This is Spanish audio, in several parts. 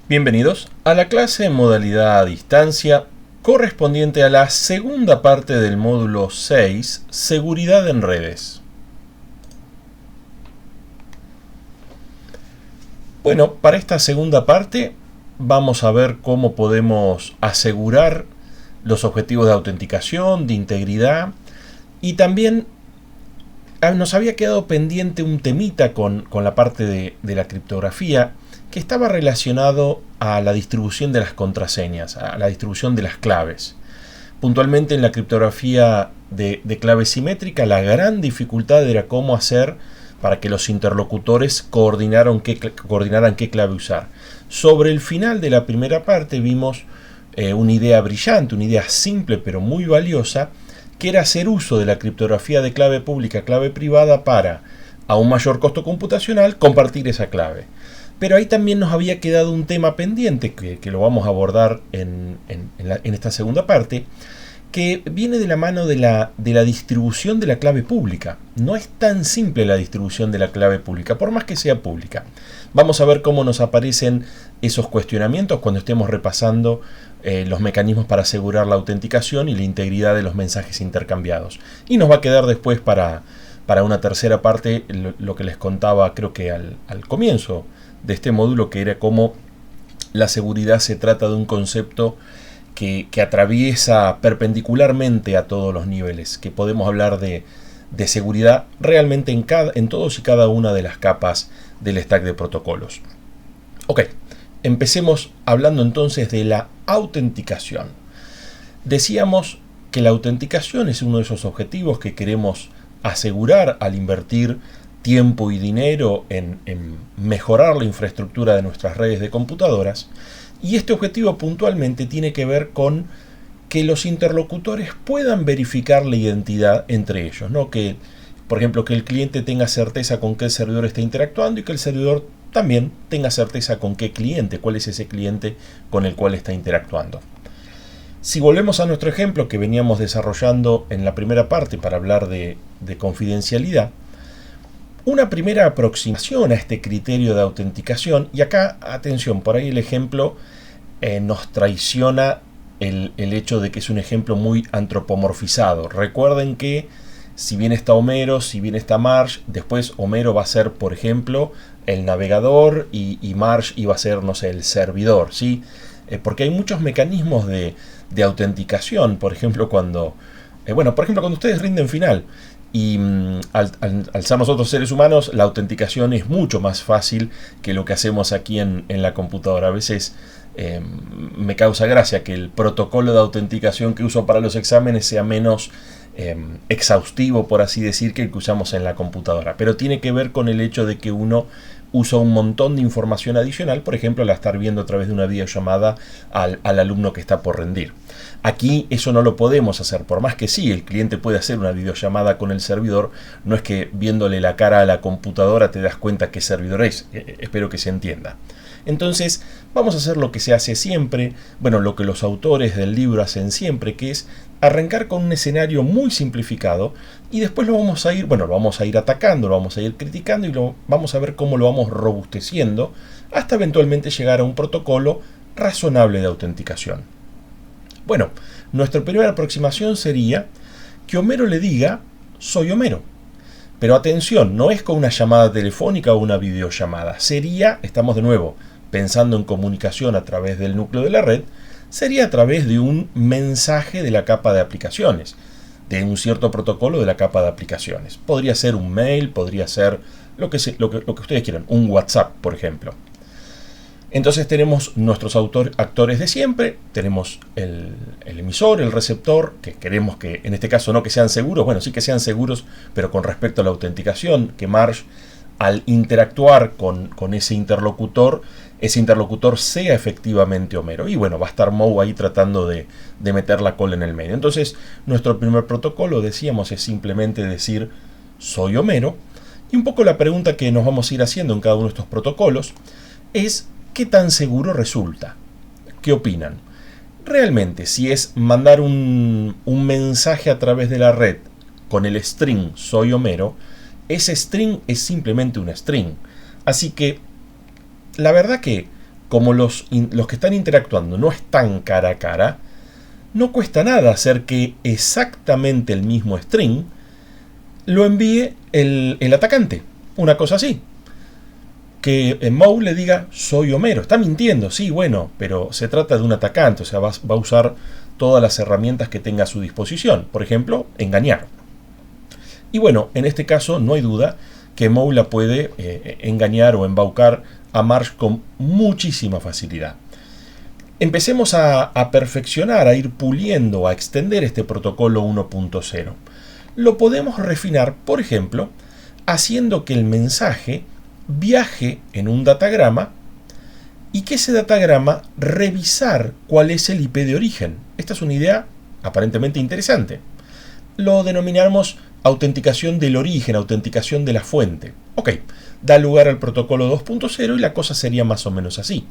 Bienvenidos a la clase en modalidad a distancia correspondiente a la segunda parte del módulo 6, Seguridad en redes. Bueno, para esta segunda parte vamos a ver cómo podemos asegurar los objetivos de autenticación, de integridad, y también nos había quedado pendiente un temita con la parte de la criptografía que estaba relacionado a la distribución de las contraseñas, a la distribución de las claves. Puntualmente en la criptografía de clave simétrica, la gran dificultad era cómo hacer para que los interlocutores coordinaran qué clave usar. Sobre el final de la primera parte vimos una idea brillante, una idea simple pero muy valiosa, que era hacer uso de la criptografía de clave pública, clave privada para, a un mayor costo computacional, compartir esa clave. Pero ahí también nos había quedado un tema pendiente, que lo vamos a abordar en esta segunda parte, que viene de la mano de la distribución de la clave pública. No es tan simple la distribución de la clave pública, por más que sea pública. Vamos a ver cómo nos aparecen esos cuestionamientos cuando estemos repasando los mecanismos para asegurar la autenticación y la integridad de los mensajes intercambiados. Y nos va a quedar después para una tercera parte lo que les contaba, creo que al comienzo de este módulo, que era cómo la seguridad se trata de un concepto que atraviesa perpendicularmente a todos los niveles, que podemos hablar de seguridad realmente en todos y cada una de las capas del stack de protocolos. Ok, empecemos hablando entonces de la autenticación. Decíamos que la autenticación es uno de esos objetivos que queremos asegurar al invertir tiempo y dinero en mejorar la infraestructura de nuestras redes de computadoras, y este objetivo puntualmente tiene que ver con que los interlocutores puedan verificar la identidad entre ellos, ¿no? Que, por ejemplo, que el cliente tenga certeza con qué servidor está interactuando y que el servidor también tenga certeza con qué cliente, cuál es ese cliente con el cual está interactuando. Si volvemos a nuestro ejemplo que veníamos desarrollando en la primera parte para hablar de confidencialidad, una primera aproximación a este criterio de autenticación, y acá, atención, por ahí el ejemplo nos traiciona el hecho de que es un ejemplo muy antropomorfizado. Recuerden que si bien está Homero, si bien está Marge, después Homero va a ser, por ejemplo, el navegador y Marge iba a ser, no sé, el servidor, ¿sí? Porque hay muchos mecanismos de autenticación, por ejemplo, cuando ustedes rinden final, y al ser nosotros seres humanos, la autenticación es mucho más fácil que lo que hacemos aquí en la computadora. A veces me causa gracia que el protocolo de autenticación que uso para los exámenes sea menos exhaustivo, por así decir, que el que usamos en la computadora. Pero tiene que ver con el hecho de que uno usa un montón de información adicional, por ejemplo, al estar viendo a través de una videollamada al alumno que está por rendir. Aquí eso no lo podemos hacer, por más que sí, el cliente puede hacer una videollamada con el servidor, no es que viéndole la cara a la computadora te das cuenta qué servidor es. Espero que se entienda. Entonces, vamos a hacer lo que se hace siempre, lo que los autores del libro hacen siempre, que es arrancar con un escenario muy simplificado y después lo vamos a ir atacando, lo vamos a ir criticando y vamos a ver cómo lo vamos robusteciendo hasta eventualmente llegar a un protocolo razonable de autenticación. Bueno, nuestra primera aproximación sería que Homero le diga, soy Homero. Pero atención, no es con una llamada telefónica o una videollamada. Estamos de nuevo pensando en comunicación a través del núcleo de la red, sería a través de un mensaje de la capa de aplicaciones, de un cierto protocolo de la capa de aplicaciones. Podría ser un mail, podría ser lo que ustedes quieran, un WhatsApp, por ejemplo. Entonces tenemos nuestros actores de siempre, tenemos el emisor, el receptor, que queremos que en este caso no que sean seguros, sí que sean seguros, pero con respecto a la autenticación, que Marge al interactuar con ese interlocutor sea efectivamente Homero. Y va a estar Moe ahí tratando de meter la cola en el medio. Entonces nuestro primer protocolo, decíamos, es simplemente decir soy Homero. Y un poco la pregunta que nos vamos a ir haciendo en cada uno de estos protocolos es ¿qué tan seguro resulta? ¿Qué opinan? Realmente, si es mandar un mensaje a través de la red con el string soy Homero, ese string es simplemente un string. Así que, la verdad que como los que están interactuando no están cara a cara, no cuesta nada hacer que exactamente el mismo string lo envíe el atacante. Una cosa así. Que Moe le diga, soy Homero. Está mintiendo, sí, bueno, pero se trata de un atacante, o sea, va a usar todas las herramientas que tenga a su disposición. Por ejemplo, engañar. Y bueno, en este caso no hay duda que Moe la puede engañar o embaucar a Marge con muchísima facilidad. Empecemos a perfeccionar, a ir puliendo, a extender este protocolo 1.0. Lo podemos refinar, por ejemplo, haciendo que el mensaje viaje en un datagrama y que ese datagrama revisar cuál es el IP de origen. Esta es una idea aparentemente interesante. Lo denominamos autenticación del origen, autenticación de la fuente. Ok, da lugar al protocolo 2.0 y la cosa sería más o menos así.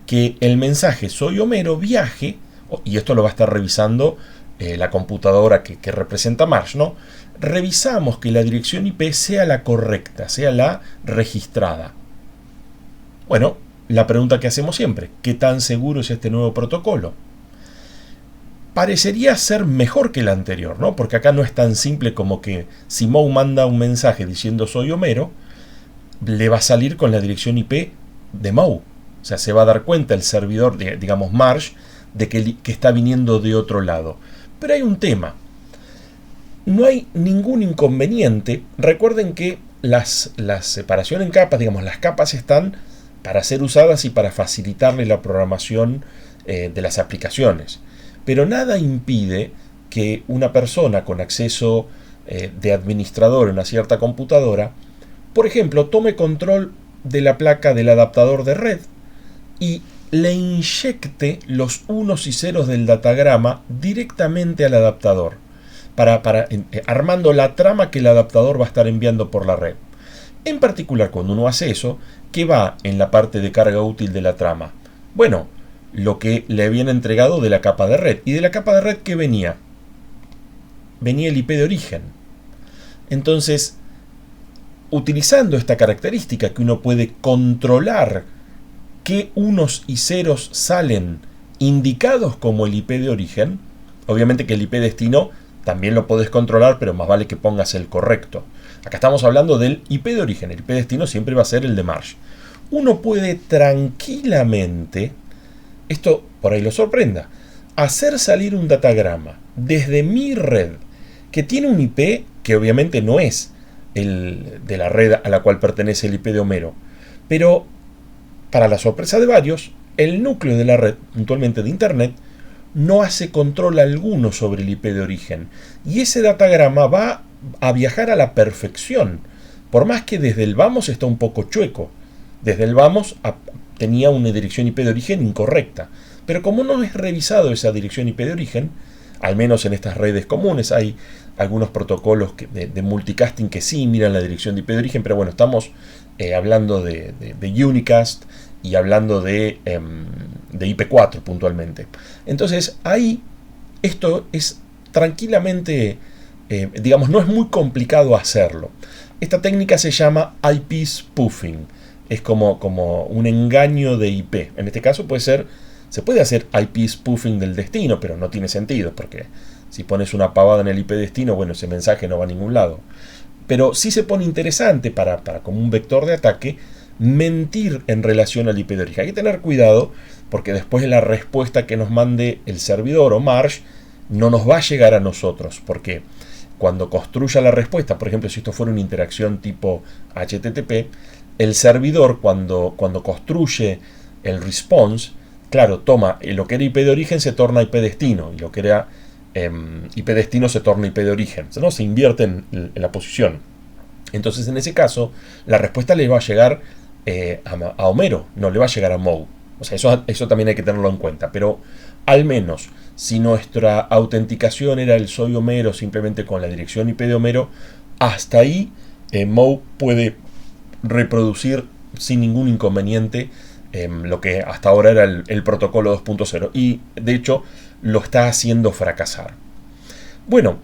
Que el mensaje soy Homero viaje, y esto lo va a estar revisando la computadora que representa Marge, ¿no? Revisamos que la dirección IP sea la correcta, sea la registrada. Bueno, la pregunta que hacemos siempre, ¿qué tan seguro es este nuevo protocolo? Parecería ser mejor que el anterior, ¿no? Porque acá no es tan simple como que si Moe manda un mensaje diciendo soy Homero, le va a salir con la dirección IP de Moe. O sea, se va a dar cuenta el servidor, digamos Marge, de que está viniendo de otro lado. Pero hay un tema. No hay ningún inconveniente. Recuerden que la separación en capas, digamos, las capas están para ser usadas y para facilitarle la programación de las aplicaciones. Pero nada impide que una persona con acceso de administrador en una cierta computadora, por ejemplo, tome control de la placa del adaptador de red y le inyecte los unos y ceros del datagrama directamente al adaptador, armando la trama que el adaptador va a estar enviando por la red. En particular, cuando uno hace eso, ¿qué va en la parte de carga útil de la trama? Bueno, lo que le habían entregado de la capa de red. ¿Y de la capa de red qué venía? Venía el IP de origen. Entonces, utilizando esta característica que uno puede controlar qué unos y ceros salen indicados como el IP de origen, obviamente que el IP destino también lo podés controlar, pero más vale que pongas el correcto. Acá estamos hablando del IP de origen, el IP destino siempre va a ser el de Marge. Uno puede tranquilamente, esto por ahí lo sorprenda, hacer salir un datagrama desde mi red que tiene un IP que obviamente no es el de la red a la cual pertenece el IP de Homero, pero para la sorpresa de varios, el núcleo de la red, puntualmente de Internet, no hace control alguno sobre el IP de origen. Y ese datagrama va a viajar a la perfección. Por más que desde el vamos está un poco chueco. Desde el vamos tenía una dirección IP de origen incorrecta. Pero como no es revisado esa dirección IP de origen, al menos en estas redes comunes hay algunos protocolos de multicasting que sí miran la dirección de IP de origen, pero bueno, estamos hablando de Unicast y hablando de IP4 puntualmente. Entonces ahí esto es tranquilamente, digamos, no es muy complicado hacerlo. Esta técnica se llama IP spoofing, es como un engaño de IP. En este caso se puede hacer IP spoofing del destino, pero no tiene sentido, porque si pones una pavada en el IP destino, bueno, ese mensaje no va a ningún lado. Pero sí se pone interesante para como un vector de ataque mentir en relación al IP de origen. Hay que tener cuidado porque después la respuesta que nos mande el servidor o Marge no nos va a llegar a nosotros, porque cuando construya la respuesta, por ejemplo, si esto fuera una interacción tipo HTTP, el servidor cuando construye el response, claro, toma lo que era IP de origen se torna IP destino y lo que era IP destino se torna IP de origen, ¿no? Se invierte en la posición. Entonces en ese caso la respuesta le va a llegar a Homero, no le va a llegar a Moe. O sea, eso también hay que tenerlo en cuenta, pero al menos si nuestra autenticación era el soy Homero simplemente con la dirección IP de Homero, hasta ahí Moe puede reproducir sin ningún inconveniente lo que hasta ahora era el protocolo 2.0 y de hecho lo está haciendo fracasar. Bueno,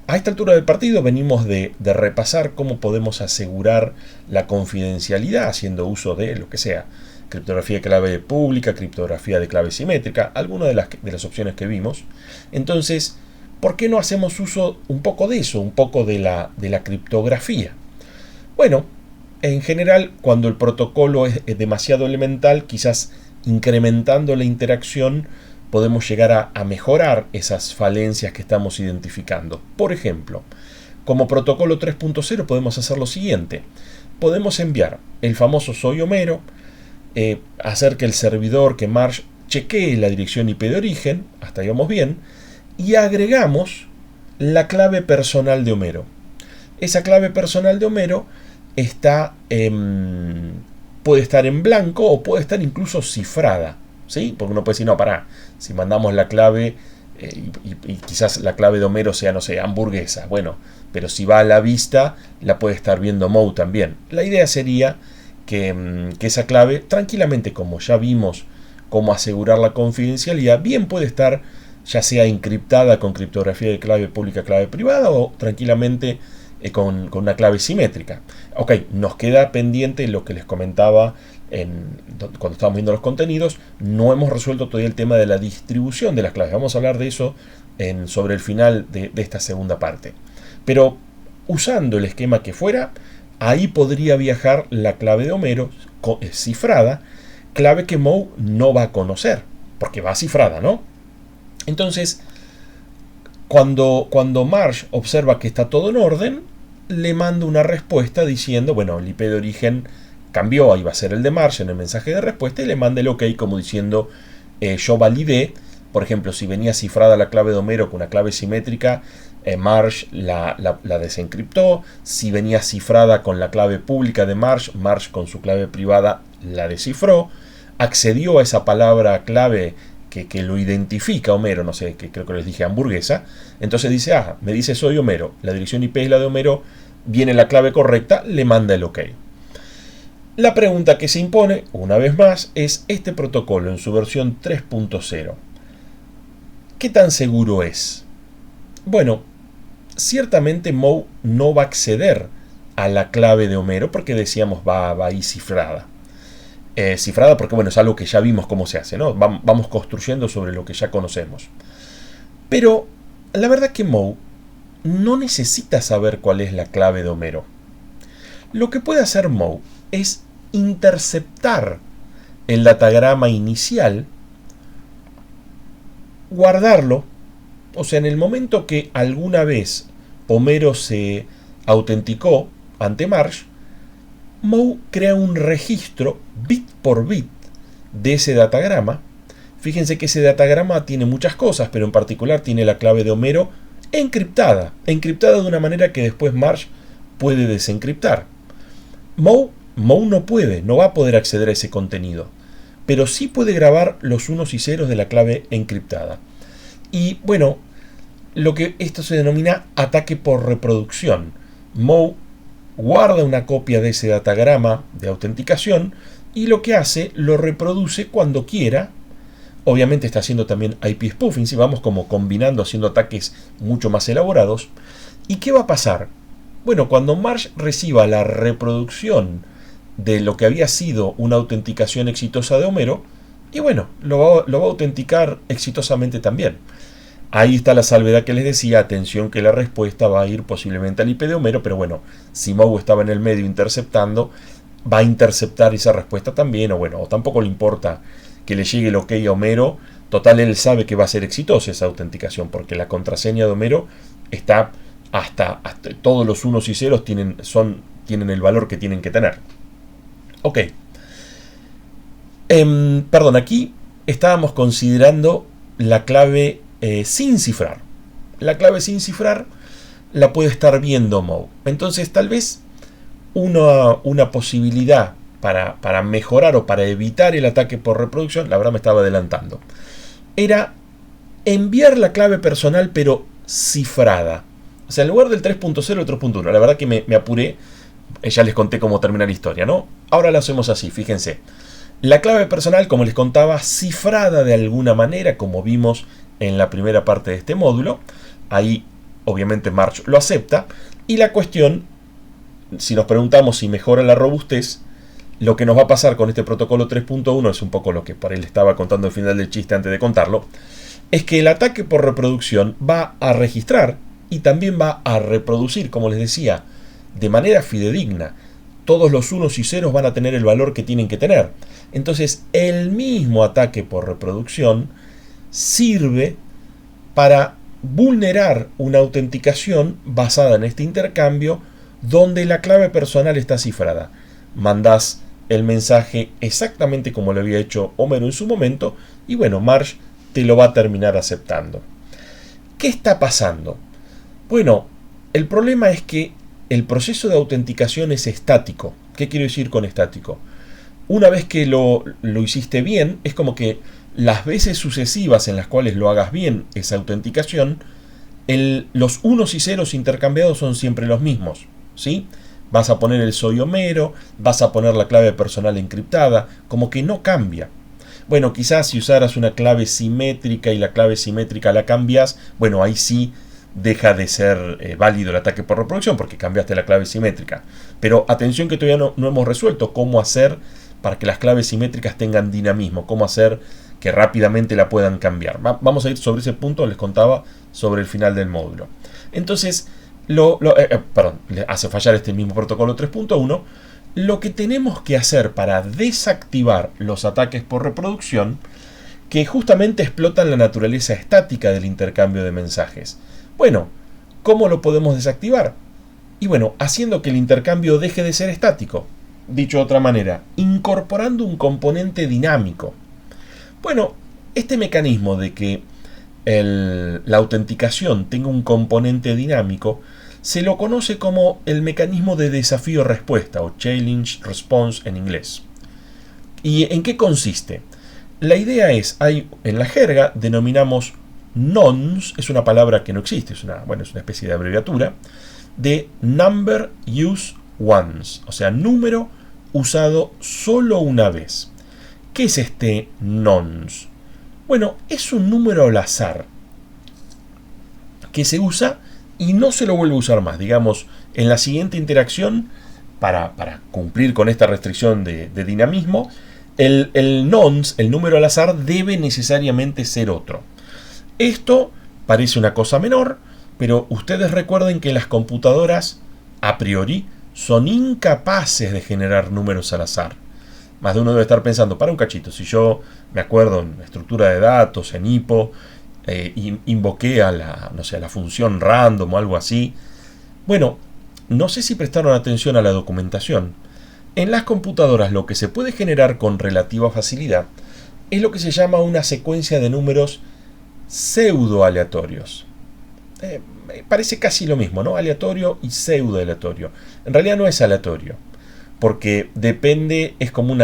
a esta altura del partido venimos de repasar cómo podemos asegurar la confidencialidad haciendo uso de lo que sea criptografía de clave pública, criptografía de clave simétrica, algunas de las opciones que vimos. Entonces, ¿por qué no hacemos uso un poco de eso, un poco de la criptografía? Bueno, en general, cuando el protocolo es demasiado elemental, quizás incrementando la interacción podemos llegar a mejorar esas falencias que estamos identificando. Por ejemplo, como protocolo 3.0 podemos hacer lo siguiente. Podemos enviar el famoso soy Homero, hacer que el servidor, que Marge, chequee la dirección IP de origen, hasta ahí vamos bien, y agregamos la clave personal de Homero. Esa clave personal de Homero puede estar en blanco o puede estar incluso cifrada, ¿sí? Porque uno puede decir, no, pará, si mandamos la clave y quizás la clave de Homero sea, no sé, hamburguesa, bueno, pero si va a la vista la puede estar viendo Moe también. La idea sería que esa clave, tranquilamente, como ya vimos cómo asegurar la confidencialidad, bien puede estar ya sea encriptada con criptografía de clave pública, clave privada, o tranquilamente con una clave simétrica. Ok, nos queda pendiente lo que les comentaba cuando estábamos viendo los contenidos. No hemos resuelto todavía el tema de la distribución de las claves. Vamos a hablar de eso sobre el final de esta segunda parte. Pero usando el esquema que fuera, ahí podría viajar la clave de Homero cifrada, clave que Moe no va a conocer, porque va cifrada, ¿no? Entonces, cuando Marge observa que está todo en orden, le manda una respuesta diciendo, bueno, el IP de origen cambió, ahí va a ser el de Marge en el mensaje de respuesta, y le manda el OK como diciendo, yo validé. Por ejemplo, si venía cifrada la clave de Homero con una clave simétrica, Marge la desencriptó. Si venía cifrada con la clave pública de Marge, Marge con su clave privada la descifró, accedió a esa palabra clave que lo identifica Homero, no sé, que creo que les dije hamburguesa. Entonces dice, me dice soy Homero, la dirección IP es la de Homero, viene la clave correcta, le manda el OK. La pregunta que se impone, una vez más, es este protocolo en su versión 3.0. ¿Qué tan seguro es? Bueno, ciertamente Moe no va a acceder a la clave de Homero porque decíamos va ahí cifrada. Cifrada porque, bueno, es algo que ya vimos cómo se hace, ¿no? Vamos construyendo sobre lo que ya conocemos. Pero la verdad que Moe no necesita saber cuál es la clave de Homero. Lo que puede hacer Moe es interceptar el datagrama inicial, guardarlo, o sea, en el momento que alguna vez Homero se autenticó ante Marge, Moe crea un registro bit por bit de ese datagrama. Fíjense que ese datagrama tiene muchas cosas, pero en particular tiene la clave de Homero encriptada de una manera que después Marge puede desencriptar. Moe no va a poder acceder a ese contenido, pero sí puede grabar los unos y ceros de la clave encriptada. Y bueno, esto se denomina ataque por reproducción. Moe guarda una copia de ese datagrama de autenticación y lo que hace, lo reproduce cuando quiera. Obviamente está haciendo también IP spoofing, si vamos como combinando, haciendo ataques mucho más elaborados. ¿Y qué va a pasar? Bueno, cuando Marge reciba la reproducción de lo que había sido una autenticación exitosa de Homero, y bueno, lo va a autenticar exitosamente también. Ahí está la salvedad que les decía, atención que la respuesta va a ir posiblemente al IP de Homero, pero bueno, si Moe estaba en el medio interceptando, va a interceptar esa respuesta también, o tampoco le importa que le llegue el OK a Homero. Total, él sabe que va a ser exitosa esa autenticación, porque la contraseña de Homero está hasta todos los unos y ceros tienen el valor que tienen que tener. Ok. Perdón, aquí estábamos considerando la clave sin cifrar. La clave sin cifrar la puede estar viendo Moe. Entonces, tal vez una posibilidad para mejorar o para evitar el ataque por reproducción, la verdad me estaba adelantando, era enviar la clave personal pero cifrada. O sea, en lugar del 3.0 el 3.1. La verdad que me apuré. Ya les conté cómo termina la historia, ¿no? Ahora lo hacemos así, fíjense. La clave personal, como les contaba, cifrada de alguna manera, como vimos en la primera parte de este módulo. Ahí, obviamente, Marge lo acepta. Y la cuestión, si nos preguntamos si mejora la robustez, lo que nos va a pasar con este protocolo 3.1, es un poco lo que por él estaba contando al final del chiste antes de contarlo, es que el ataque por reproducción va a registrar y también va a reproducir, como les decía, de manera fidedigna. Todos los unos y ceros van a tener el valor que tienen que tener. Entonces, el mismo ataque por reproducción sirve para vulnerar una autenticación basada en este intercambio donde la clave personal está cifrada. Mandás el mensaje exactamente como lo había hecho Homero en su momento y bueno, Marge te lo va a terminar aceptando. ¿Qué está pasando? Bueno, el problema es que el proceso de autenticación es estático. ¿Qué quiero decir con estático? Una vez que lo hiciste bien, es como que las veces sucesivas en las cuales lo hagas bien esa autenticación, los unos y ceros intercambiados son siempre los mismos, ¿sí? Vas a poner el soy Homero, vas a poner la clave personal encriptada, como que no cambia. Bueno, quizás si usaras una clave simétrica y la clave simétrica la cambias, bueno, ahí sí deja de ser válido el ataque por reproducción porque cambiaste la clave simétrica. Pero atención que todavía no hemos resuelto cómo hacer para que las claves simétricas tengan dinamismo, cómo hacer que rápidamente la puedan cambiar. Vamos a ir sobre ese punto, les contaba sobre el final del módulo. Entonces, le hace fallar este mismo protocolo 3.1. Lo que tenemos que hacer para desactivar los ataques por reproducción, que justamente explotan la naturaleza estática del intercambio de mensajes. Bueno, ¿cómo lo podemos desactivar? Y bueno, haciendo que el intercambio deje de ser estático. Dicho de otra manera, incorporando un componente dinámico. Bueno, este mecanismo de que la autenticación tenga un componente dinámico se lo conoce como el mecanismo de desafío-respuesta o challenge response en inglés. ¿Y en qué consiste? La idea es, en la jerga denominamos nonce, es una palabra que no existe, es una especie de abreviatura, de number used once, o sea, número usado solo una vez. ¿Qué es este nonce? Bueno, es un número al azar que se usa y no se lo vuelve a usar más. Digamos, en la siguiente interacción, para cumplir con esta restricción de dinamismo, el nonce, el número al azar, debe necesariamente ser otro. Esto parece una cosa menor, pero ustedes recuerden que las computadoras, a priori, son incapaces de generar números al azar. Más de uno debe estar pensando, para un cachito, si yo me acuerdo en estructura de datos, en HIPPO, invoqué a la función random o algo así. Bueno, no sé si prestaron atención a la documentación. En las computadoras lo que se puede generar con relativa facilidad es lo que se llama una secuencia de números pseudo aleatorios. Parece casi lo mismo, ¿no? Aleatorio y pseudo aleatorio. En realidad no es aleatorio, porque depende, es como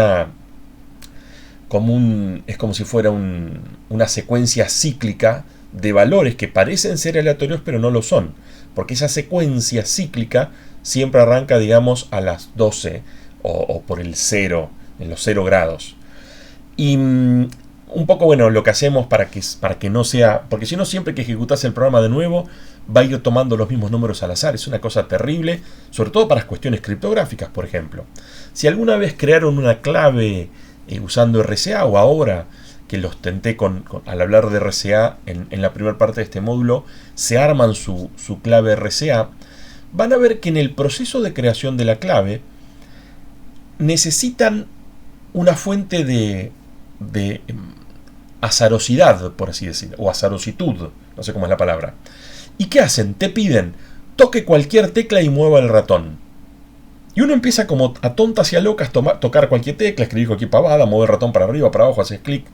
si fuera una secuencia cíclica de valores que parecen ser aleatorios pero no lo son, porque esa secuencia cíclica siempre arranca, digamos, a las 12 o por el 0, en los 0 grados. Y un poco, bueno, lo que hacemos para que no sea, porque si no, siempre que ejecutas el programa de nuevo va a ir tomando los mismos números al azar. Es una cosa terrible, sobre todo para las cuestiones criptográficas, por ejemplo. Si alguna vez crearon una clave usando RSA, o ahora que los tenté al hablar de RSA en la primera parte de este módulo, se arman su clave RSA, van a ver que en el proceso de creación de la clave necesitan una fuente de azarosidad, por así decirlo, o azarositud, no sé cómo es la palabra. ¿Y qué hacen? Te piden, toque cualquier tecla y mueva el ratón. Y uno empieza como a tontas y a locas tocar cualquier tecla, escribir cualquier pavada, mover el ratón para arriba, para abajo, haces clic.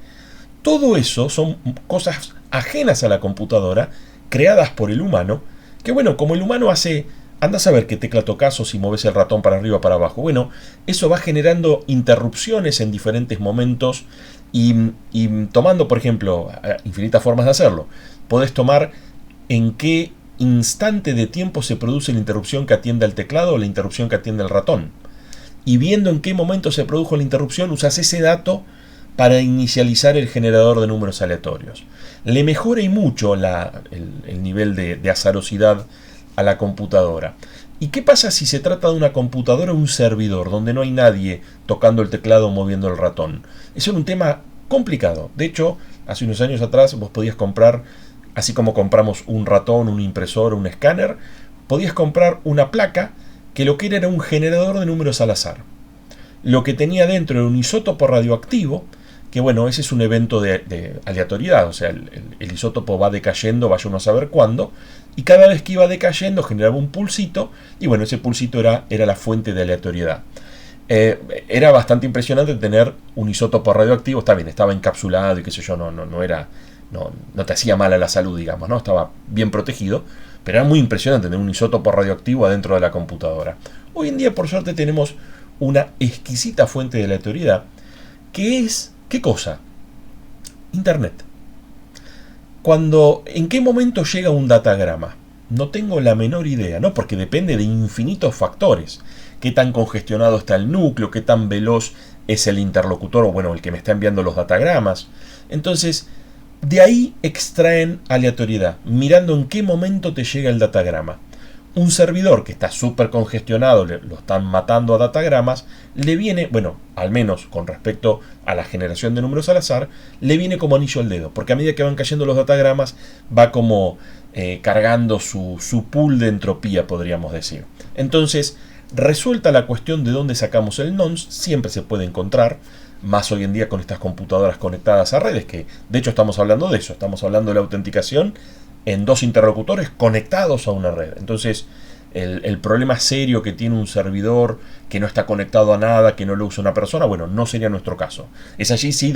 Todo eso son cosas ajenas a la computadora, creadas por el humano, que bueno, como el humano hace, anda a saber qué tecla tocas o si mueves el ratón para arriba o para abajo. Bueno, eso va generando interrupciones en diferentes momentos y tomando, por ejemplo, infinitas formas de hacerlo. Podés tomar en qué instante de tiempo se produce la interrupción que atiende al teclado o la interrupción que atiende al ratón. Y viendo en qué momento se produjo la interrupción, usas ese dato para inicializar el generador de números aleatorios. Le mejora y mucho el nivel de azarosidad a la computadora. ¿Y qué pasa si se trata de una computadora o un servidor donde no hay nadie tocando el teclado o moviendo el ratón? Eso es un tema complicado. De hecho, hace unos años atrás vos podías comprar, así como compramos un ratón, un impresor, un escáner, podías comprar una placa que lo que era un generador de números al azar. Lo que tenía dentro era un isótopo radioactivo, que bueno, ese es un evento de aleatoriedad, o sea, el isótopo va decayendo, vaya uno a saber cuándo, y cada vez que iba decayendo generaba un pulsito, y bueno, ese pulsito era la fuente de aleatoriedad. Era bastante impresionante tener un isótopo radioactivo, está bien, estaba encapsulado y qué sé yo, no te hacía mal a la salud, digamos, ¿no? Estaba bien protegido, pero era muy impresionante tener un isótopo radioactivo adentro de la computadora. Hoy en día, por suerte, tenemos una exquisita fuente de aleatoriedad, que es, ¿qué cosa? Internet. ¿En qué momento llega un datagrama? No tengo la menor idea, ¿no? Porque depende de infinitos factores. Qué tan congestionado está el núcleo, qué tan veloz es el interlocutor, o bueno, el que me está enviando los datagramas. Entonces, de ahí extraen aleatoriedad, mirando en qué momento te llega el datagrama. Un servidor que está súper congestionado, lo están matando a datagramas, le viene, bueno, al menos con respecto a la generación de números al azar, le viene como anillo al dedo, porque a medida que van cayendo los datagramas, va como cargando su pool de entropía, podríamos decir. Entonces, resuelta la cuestión de dónde sacamos el nonce, siempre se puede encontrar, más hoy en día con estas computadoras conectadas a redes, que de hecho estamos hablando de eso, estamos hablando de la autenticación en dos interlocutores conectados a una red. Entonces, el problema serio que tiene un servidor que no está conectado a nada, que no lo usa una persona, bueno, no sería nuestro caso. Es allí sí,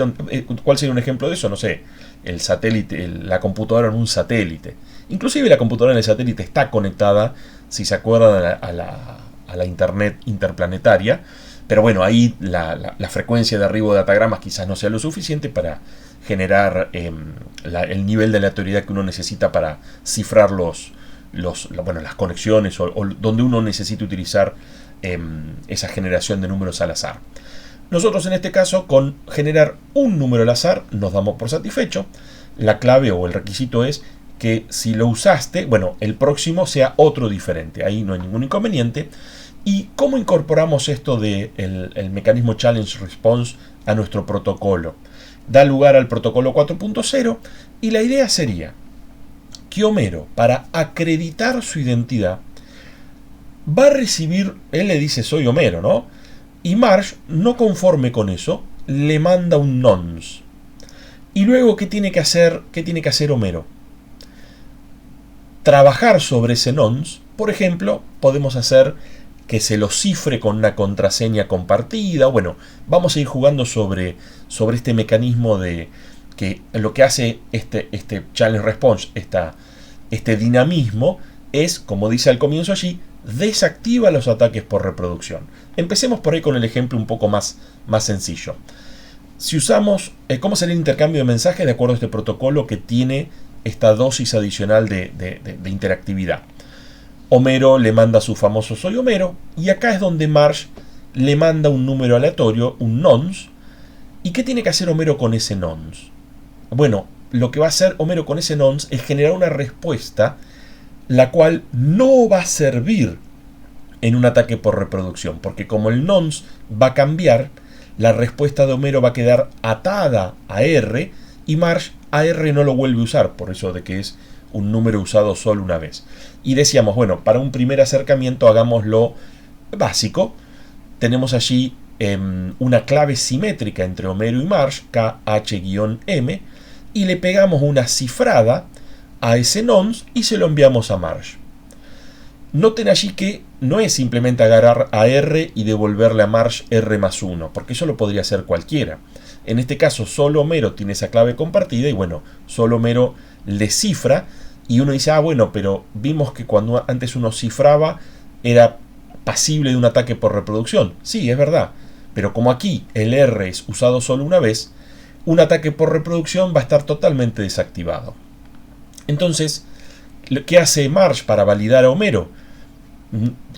¿cuál sería un ejemplo de eso? No sé, el satélite, la computadora en un satélite. Inclusive la computadora en el satélite está conectada, si se acuerdan, a la internet interplanetaria, pero bueno, ahí la frecuencia de arribo de datagramas quizás no sea lo suficiente para generar el nivel de aleatoriedad que uno necesita para cifrar las conexiones o donde uno necesita utilizar esa generación de números al azar. Nosotros en este caso, con generar un número al azar, nos damos por satisfecho. La clave o el requisito es que si lo usaste, bueno, el próximo sea otro diferente. Ahí no hay ningún inconveniente. ¿Y cómo incorporamos esto del el mecanismo Challenge Response a nuestro protocolo? Da lugar al protocolo 4.0 y la idea sería que Homero, para acreditar su identidad, va a recibir, él le dice soy Homero, ¿no? Y Marge, no conforme con eso, le manda un nonce. Y luego, ¿qué tiene que hacer Homero? Trabajar sobre ese nonce. Por ejemplo, podemos hacer que se lo cifre con una contraseña compartida. Bueno, vamos a ir jugando sobre este mecanismo de que lo que hace este Challenge Response, este dinamismo, es, como dice al comienzo allí, desactiva los ataques por reproducción. Empecemos por ahí con el ejemplo un poco más sencillo. Si usamos, ¿cómo sería el intercambio de mensajes de acuerdo a este protocolo que tiene esta dosis adicional de interactividad? Homero le manda su famoso soy Homero, y acá es donde Marge le manda un número aleatorio, un nonce. ¿Y qué tiene que hacer Homero con ese nonce? Bueno, lo que va a hacer Homero con ese nonce es generar una respuesta la cual no va a servir en un ataque por reproducción, porque como el nonce va a cambiar, la respuesta de Homero va a quedar atada a R y Marge a R no lo vuelve a usar, por eso de que es un número usado solo una vez. Y decíamos, bueno, para un primer acercamiento hagámoslo básico. Tenemos allí una clave simétrica entre Homero y Marge, KH-M, y le pegamos una cifrada a ese nonce y se lo enviamos a Marge. Noten allí que no es simplemente agarrar a R y devolverle a Marge R más 1, porque eso lo podría hacer cualquiera. En este caso solo Homero tiene esa clave compartida y bueno, solo Homero le cifra y uno dice, bueno, pero vimos que cuando antes uno cifraba era pasible de un ataque por reproducción. Sí, es verdad, pero como aquí el R es usado solo una vez, un ataque por reproducción va a estar totalmente desactivado. Entonces, ¿qué hace Marge para validar a Homero?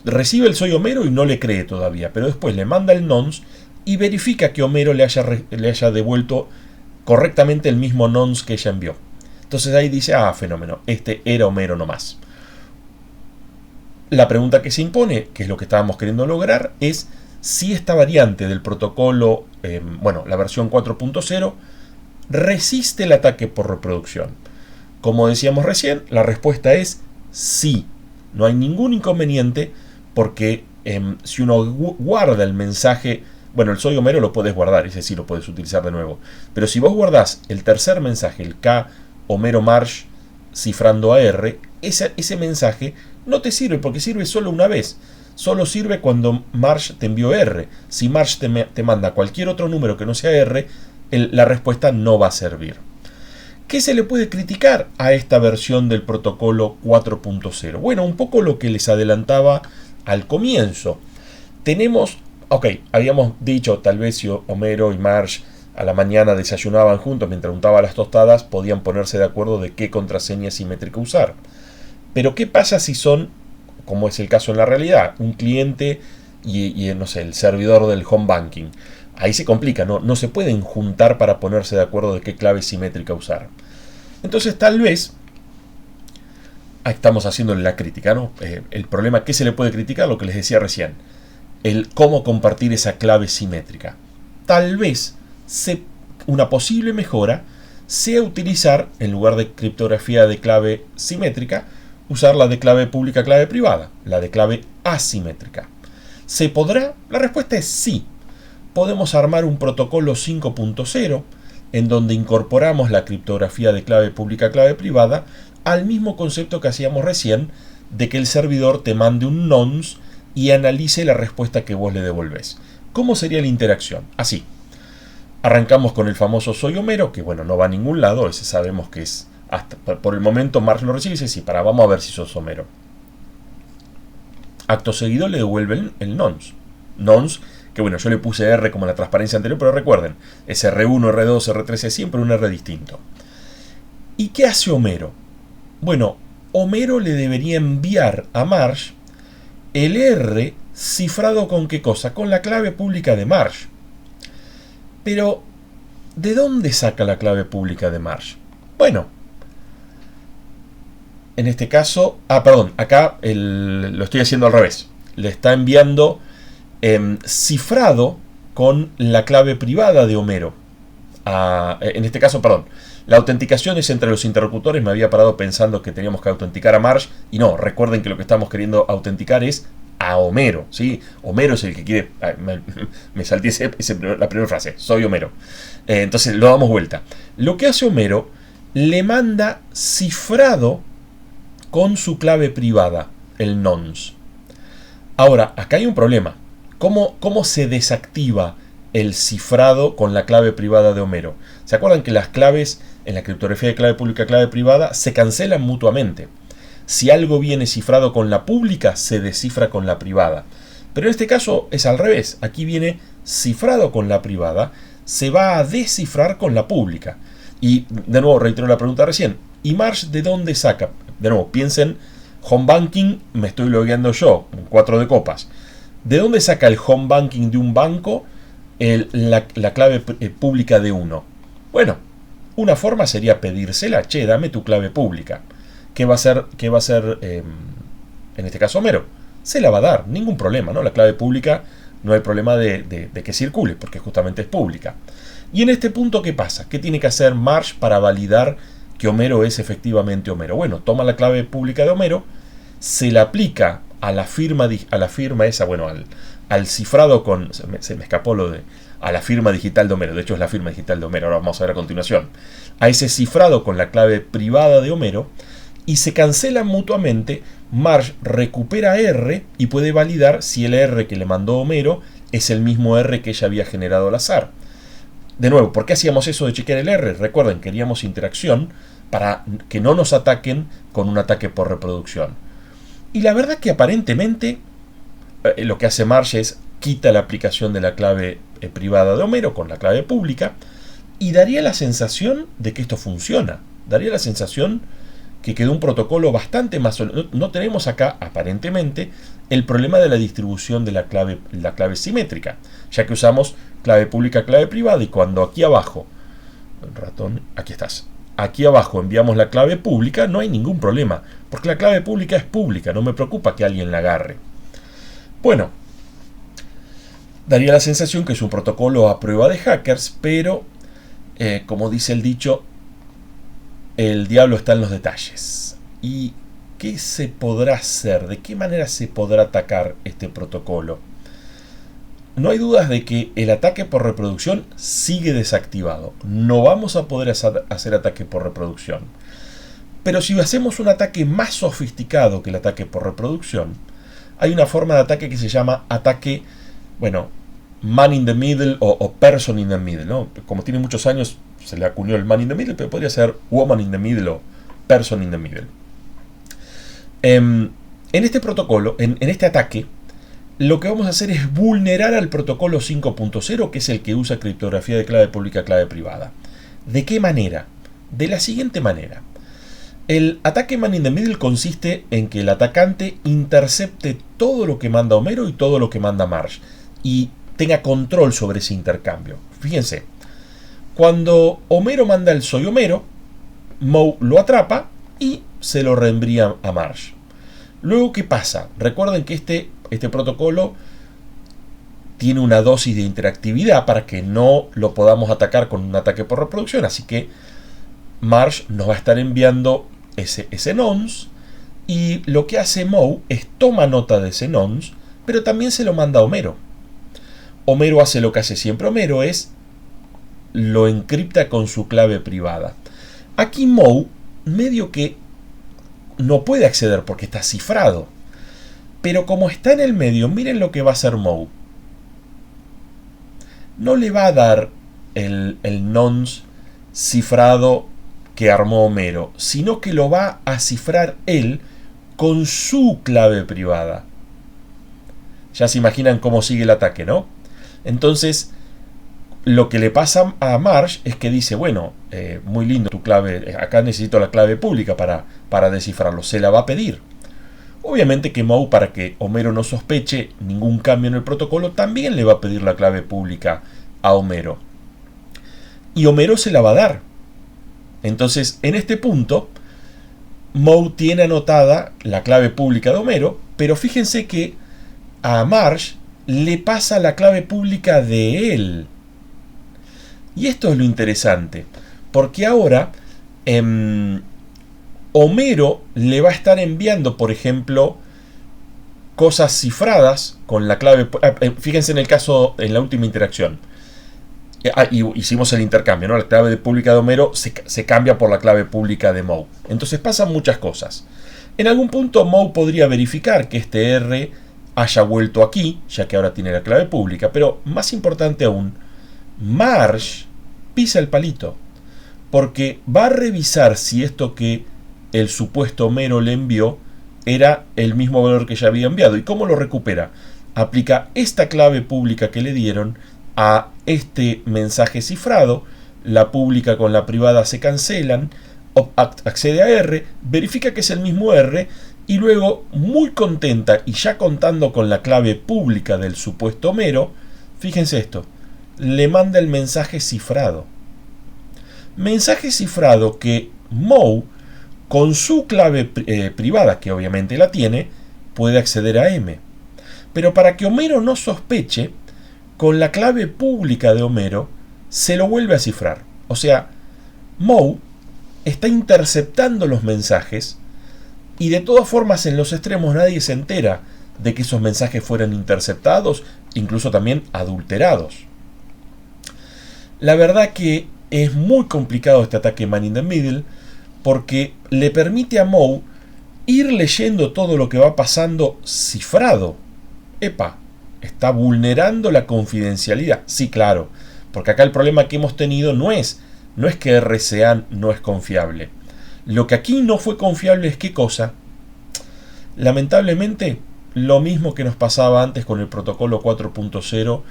Recibe el soy Homero y no le cree todavía, pero después le manda el nonce y verifica que Homero le haya devuelto correctamente el mismo nonce que ella envió. Entonces ahí dice, fenómeno, este era Homero nomás. La pregunta que se impone, que es lo que estábamos queriendo lograr, es si esta variante del protocolo, la versión 4.0, resiste el ataque por reproducción. Como decíamos recién, la respuesta es sí. No hay ningún inconveniente porque si uno guarda el mensaje, bueno, el soy Homero lo puedes guardar, ese sí lo puedes utilizar de nuevo. Pero si vos guardás el tercer mensaje, el K Homero Marge cifrando a R, ese mensaje no te sirve porque sirve solo una vez. Solo sirve cuando Marge te envió R. Si Marge te manda cualquier otro número que no sea R, la respuesta no va a servir. ¿Qué se le puede criticar a esta versión del protocolo 4.0? Bueno, un poco lo que les adelantaba al comienzo. Habíamos dicho, tal vez si Homero y Marge a la mañana desayunaban juntos mientras untaban las tostadas, podían ponerse de acuerdo de qué contraseña simétrica usar. Pero ¿qué pasa si son, como es el caso en la realidad, un cliente y no sé, el servidor del home banking? Ahí se complica, no se pueden juntar para ponerse de acuerdo de qué clave simétrica usar. Entonces tal vez, estamos haciéndole la crítica, ¿no? El problema, ¿qué se le puede criticar? Lo que les decía recién, el cómo compartir esa clave simétrica. Tal vez una posible mejora sea utilizar, en lugar de criptografía de clave simétrica, usar la de clave pública, clave privada, la de clave asimétrica. ¿Se podrá? La respuesta es sí. Podemos armar un protocolo 5.0 en donde incorporamos la criptografía de clave pública, clave privada al mismo concepto que hacíamos recién de que el servidor te mande un nonce y analice la respuesta que vos le devolvés. ¿Cómo sería la interacción? Así. Arrancamos con el famoso soy Homero, que bueno, no va a ningún lado, ese sabemos que es, hasta por el momento Marge lo recibe y dice, sí, vamos a ver si sos Homero. Acto seguido le devuelve el nonce. Nonce, que bueno, yo le puse R como en la transparencia anterior, pero recuerden, es R1, R2, R3, es siempre un R distinto. ¿Y qué hace Homero? Bueno, Homero le debería enviar a Marge el R cifrado con ¿qué cosa? Con la clave pública de Marge. Pero, ¿de dónde saca la clave pública de Marge? Bueno, en este caso, acá lo estoy haciendo al revés. Le está enviando cifrado con la clave privada de Homero. En este caso, la autenticación es entre los interlocutores. Me había parado pensando que teníamos que autenticar a Marge. Y no, recuerden que lo que estamos queriendo autenticar es a Homero, ¿sí? Homero es el que quiere... me salté la primera frase, soy Homero. Entonces lo damos vuelta. Lo que hace Homero, le manda cifrado con su clave privada, el nonce. Ahora, acá hay un problema. ¿Cómo se desactiva el cifrado con la clave privada de Homero? ¿Se acuerdan que las claves en la criptografía de clave pública, clave privada se cancelan mutuamente? Si algo viene cifrado con la pública, se descifra con la privada. Pero en este caso es al revés. Aquí viene cifrado con la privada, se va a descifrar con la pública. Y de nuevo reitero la pregunta recién. ¿Y Marge de dónde saca? De nuevo, piensen, home banking, me estoy logueando yo, 4 de copas. ¿De dónde saca el home banking de un banco la clave pública de uno? Bueno, una forma sería pedírsela, che, dame tu clave pública. ¿Qué va a hacer en este caso Homero? Se la va a dar, ningún problema, ¿no? La clave pública no hay problema de que circule, porque justamente es pública. Y en este punto, ¿qué pasa? ¿Qué tiene que hacer Marge para validar que Homero es efectivamente Homero? Bueno, toma la clave pública de Homero, se la aplica a la firma esa, bueno, al cifrado con... Se me escapó lo de... a la firma digital de Homero, de hecho es la firma digital de Homero, ahora vamos a ver a continuación. A ese cifrado con la clave privada de Homero, y se cancelan mutuamente. Marge recupera R y puede validar si el R que le mandó Homero es el mismo R que ella había generado al azar. De nuevo, ¿por qué hacíamos eso de chequear el R? Recuerden, queríamos interacción para que no nos ataquen con un ataque por reproducción. Y la verdad que aparentemente lo que hace Marge es quita la aplicación de la clave privada de Homero con la clave pública y daría la sensación de que esto funciona. Daría la sensación que quedó un protocolo bastante más sólido. No tenemos acá, aparentemente, el problema de la distribución de la clave simétrica, ya que usamos clave pública, clave privada, y cuando aquí abajo, el ratón, aquí estás, aquí abajo enviamos la clave pública, no hay ningún problema, porque la clave pública es pública, no me preocupa que alguien la agarre. Bueno, daría la sensación que es un protocolo a prueba de hackers, pero como dice el dicho, el diablo está en los detalles. ¿Y qué se podrá hacer? ¿De qué manera se podrá atacar este protocolo? No hay dudas de que el ataque por reproducción sigue desactivado. No vamos a poder hacer ataque por reproducción. Pero si hacemos un ataque más sofisticado que el ataque por reproducción, hay una forma de ataque que se llama ataque, bueno, man in the middle o person in the middle, ¿no? Como tiene muchos años, se le acuñó el man in the middle, pero podría ser woman in the middle o person in the middle. En este protocolo, en este ataque, lo que vamos a hacer es vulnerar al protocolo 5.0, que es el que usa criptografía de clave pública, clave privada. ¿De qué manera? De la siguiente manera. El ataque man in the middle consiste en que el atacante intercepte todo lo que manda Homero y todo lo que manda Marge, y tenga control sobre ese intercambio. Fíjense, cuando Homero manda el soy Homero, Moe lo atrapa y se lo reenvía a Marge. Luego, ¿qué pasa? Recuerden que este protocolo tiene una dosis de interactividad para que no lo podamos atacar con un ataque por reproducción, así que Marge nos va a estar enviando ese nonce, y lo que hace Moe es toma nota de ese nonce, pero también se lo manda a Homero. Homero hace lo que hace siempre Homero, es lo encripta con su clave privada. Aquí Moe medio que no puede acceder porque está cifrado. Pero como está en el medio, miren lo que va a hacer Moe. No le va a dar el nonce cifrado que armó Homero, sino que lo va a cifrar él con su clave privada. Ya se imaginan cómo sigue el ataque, ¿no? Entonces, lo que le pasa a Marge es que dice, bueno, muy lindo tu clave, acá necesito la clave pública para descifrarlo, se la va a pedir. Obviamente que Moe, para que Homero no sospeche ningún cambio en el protocolo, también le va a pedir la clave pública a Homero. Y Homero se la va a dar. Entonces, en este punto, Moe tiene anotada la clave pública de Homero, pero fíjense que a Marge le pasa la clave pública de él. Y esto es lo interesante, porque ahora Homero le va a estar enviando, por ejemplo, cosas cifradas con la clave. Fíjense en el caso, en la última interacción. Y hicimos el intercambio, ¿no? La clave pública de Homero se cambia por la clave pública de Moe. Entonces pasan muchas cosas. En algún punto Moe podría verificar que este R haya vuelto aquí, ya que ahora tiene la clave pública. Pero más importante aún, Marge pisa el palito, porque va a revisar si esto que el supuesto Homero le envió era el mismo valor que ya había enviado. ¿Y cómo lo recupera? Aplica esta clave pública que le dieron a este mensaje cifrado, la pública con la privada se cancelan, accede a R, verifica que es el mismo R, y luego, muy contenta y ya contando con la clave pública del supuesto Homero, fíjense esto, le manda el mensaje cifrado. Mensaje cifrado que Moe, con su clave privada, que obviamente la tiene, puede acceder a M. Pero para que Homero no sospeche, con la clave pública de Homero, se lo vuelve a cifrar. O sea, Moe está interceptando los mensajes, y de todas formas en los extremos nadie se entera de que esos mensajes fueran interceptados, incluso también adulterados. La verdad que es muy complicado este ataque man in the middle, porque le permite a Moe ir leyendo todo lo que va pasando cifrado. Epa, está vulnerando la confidencialidad. Sí, claro, porque acá el problema que hemos tenido no es que RCA no es confiable. Lo que aquí no fue confiable es ¿qué cosa? Lamentablemente, lo mismo que nos pasaba antes con el protocolo 4.0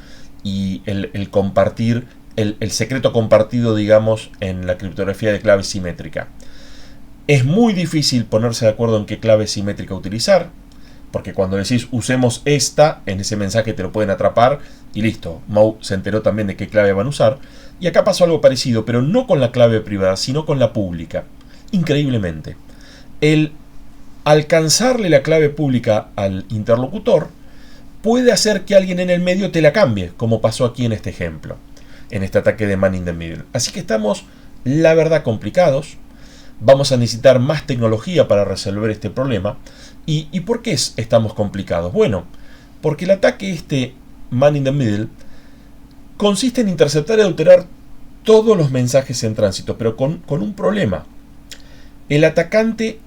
y el compartir, el secreto compartido, digamos, en la criptografía de clave simétrica. Es muy difícil ponerse de acuerdo en qué clave simétrica utilizar. porque cuando decís usemos esta, en ese mensaje te lo pueden atrapar y listo. Moe se enteró también de qué clave van a usar. Y acá pasó algo parecido, pero no con la clave privada, sino con la pública. Increíblemente. El alcanzarle la clave pública al interlocutor puede hacer que alguien en el medio te la cambie, como pasó aquí en este ejemplo, en este ataque de Man in the Middle. Así que estamos, la verdad, complicados. Vamos a necesitar más tecnología para resolver este problema. ¿Y por qué estamos complicados? Bueno, porque el ataque Man in the Middle consiste en interceptar y alterar todos los mensajes en tránsito, pero con un problema. El atacante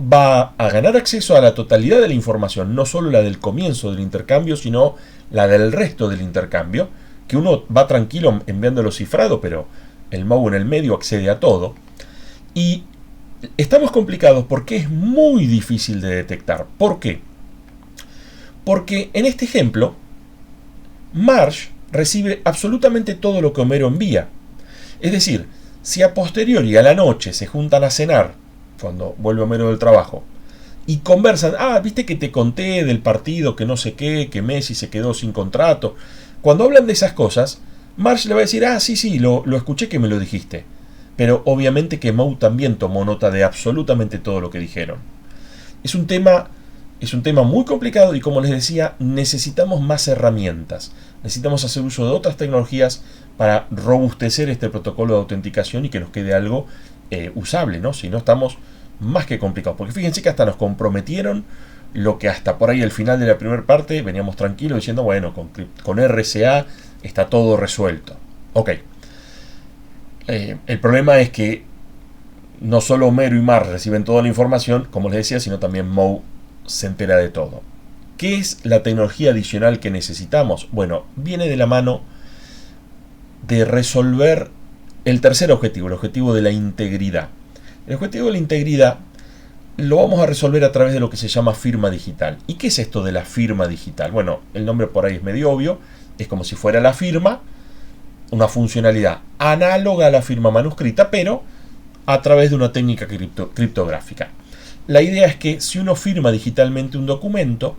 va a ganar acceso a la totalidad de la información, no solo la del comienzo del intercambio, sino la del resto del intercambio, que uno va tranquilo enviándolo cifrado, pero el Moe en el medio accede a todo. Y estamos complicados porque es muy difícil de detectar. ¿Por qué? Porque en este ejemplo, Marge recibe absolutamente todo lo que Homero envía. Es decir, si a posteriori a la noche se juntan a cenar, cuando vuelve Homero del trabajo, y conversan, viste que te conté del partido, que no sé qué, que Messi se quedó sin contrato. Cuando hablan de esas cosas, Marge le va a decir, sí, lo escuché que me lo dijiste. Pero obviamente que Moe también tomó nota de absolutamente todo lo que dijeron. Es un tema muy complicado y, como les decía, necesitamos más herramientas. Necesitamos hacer uso de otras tecnologías para robustecer este protocolo de autenticación y que nos quede algo usable, ¿no? Si no, estamos más que complicados. Porque fíjense que hasta nos comprometieron lo que hasta por ahí al final de la primera parte veníamos tranquilos diciendo, bueno, con RSA está todo resuelto. Ok. El problema es que no solo Homero y Marge reciben toda la información, como les decía, sino también Moe se entera de todo. ¿Qué es la tecnología adicional que necesitamos? Bueno, viene de la mano de resolver el tercer objetivo, el objetivo de la integridad. El objetivo de la integridad lo vamos a resolver a través de lo que se llama firma digital. ¿Y qué es esto de la firma digital? Bueno, el nombre por ahí es medio obvio, es como si fuera la firma, una funcionalidad análoga a la firma manuscrita, pero a través de una técnica criptográfica. La idea es que si uno firma digitalmente un documento,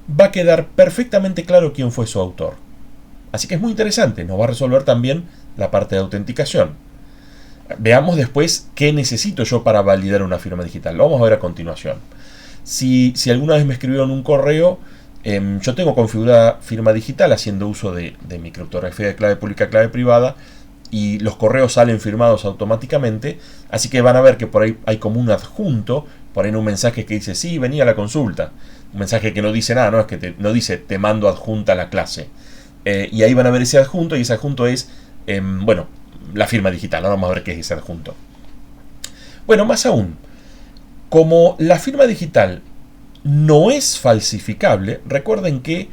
va a quedar perfectamente claro quién fue su autor. Así que es muy interesante, nos va a resolver también la parte de autenticación. Veamos después qué necesito yo para validar una firma digital. Lo vamos a ver a continuación. Si alguna vez me escribieron un correo, yo tengo configurada firma digital haciendo uso de mi criptografía de clave pública, clave privada, y los correos salen firmados automáticamente, así que van a ver que por ahí hay como un adjunto, por ahí en un mensaje que dice, sí, venía a la consulta. Un mensaje que no dice nada, no es que no dice, te mando adjunta a la clase. Y ahí van a ver ese adjunto, y ese adjunto es, la firma digital. Ahora vamos a ver qué es ese adjunto. Bueno, más aún, como la firma digital no es falsificable, recuerden que,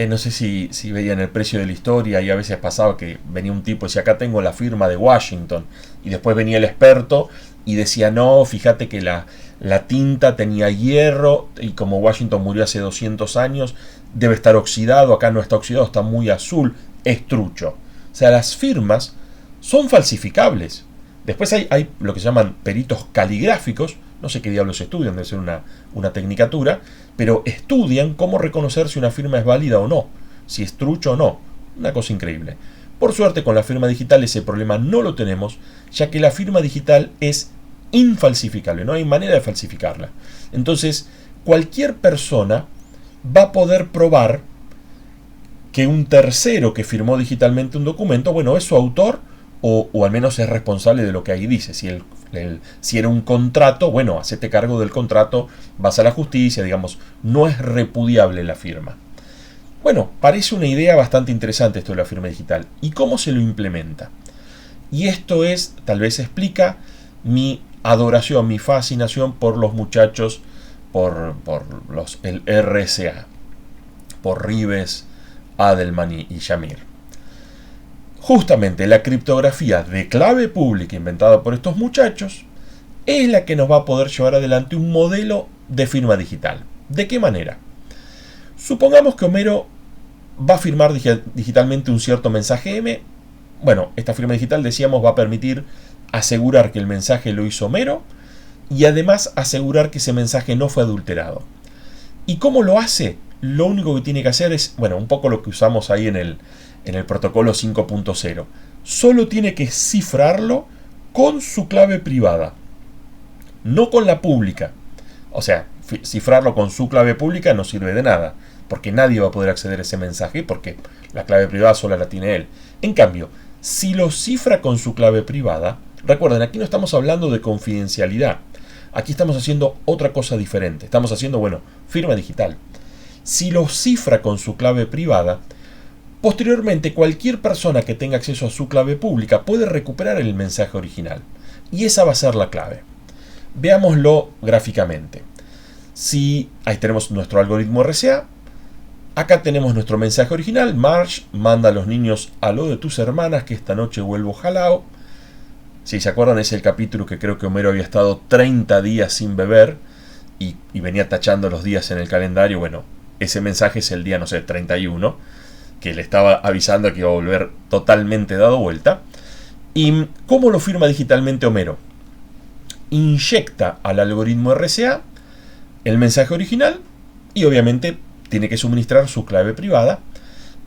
no sé si veían El precio de la historia, y a veces pasaba que venía un tipo y decía, acá tengo la firma de Washington, y después venía el experto y decía, no, fíjate que la tinta tenía hierro, y como Washington murió hace 200 años, debe estar oxidado, acá no está oxidado, está muy azul, es trucho. O sea, las firmas son falsificables. Después hay lo que se llaman peritos caligráficos, no sé qué diablos estudian, debe ser una tecnicatura, pero estudian cómo reconocer si una firma es válida o no, si es trucho o no. Una cosa increíble. Por suerte, con la firma digital ese problema no lo tenemos, ya que la firma digital es infalsificable, no hay manera de falsificarla. Entonces, cualquier persona va a poder probar que un tercero que firmó digitalmente un documento, bueno, es su autor, o al menos es responsable de lo que ahí dice. Si era un contrato, bueno, hacete cargo del contrato, vas a la justicia, digamos, no es repudiable la firma. Bueno, parece una idea bastante interesante esto de la firma digital. ¿Y cómo se lo implementa? Y esto tal vez explica mi adoración, mi fascinación por los muchachos, por el RSA, por Rives, Adelman y Shamir. Justamente la criptografía de clave pública inventada por estos muchachos es la que nos va a poder llevar adelante un modelo de firma digital. ¿De qué manera? Supongamos que Homero va a firmar digitalmente un cierto mensaje M. Bueno, esta firma digital, decíamos, va a permitir asegurar que el mensaje lo hizo Homero y además asegurar que ese mensaje no fue adulterado. ¿Y cómo lo hace? Lo único que tiene que hacer es, bueno, un poco lo que usamos ahí en el protocolo 5.0. Solo tiene que cifrarlo con su clave privada, no con la pública. O sea, cifrarlo con su clave pública no sirve de nada, porque nadie va a poder acceder a ese mensaje, porque la clave privada solo la tiene él. En cambio, si lo cifra con su clave privada, recuerden, aquí no estamos hablando de confidencialidad. Aquí estamos haciendo otra cosa diferente. Estamos haciendo, bueno, firma digital. Si lo cifra con su clave privada, posteriormente cualquier persona que tenga acceso a su clave pública puede recuperar el mensaje original. Y esa va a ser la clave. Veámoslo gráficamente. Si ahí tenemos nuestro algoritmo RCA, acá tenemos nuestro mensaje original. Marge manda a los niños a lo de tus hermanas, que esta noche vuelvo jalao. Si se acuerdan, es el capítulo que creo que Homero había estado 30 días sin beber y venía tachando los días en el calendario. Bueno, ese mensaje es el día, no sé, 31, que le estaba avisando que iba a volver totalmente dado vuelta. ¿Y cómo lo firma digitalmente Homero? Inyecta al algoritmo RCA el mensaje original y obviamente tiene que suministrar su clave privada.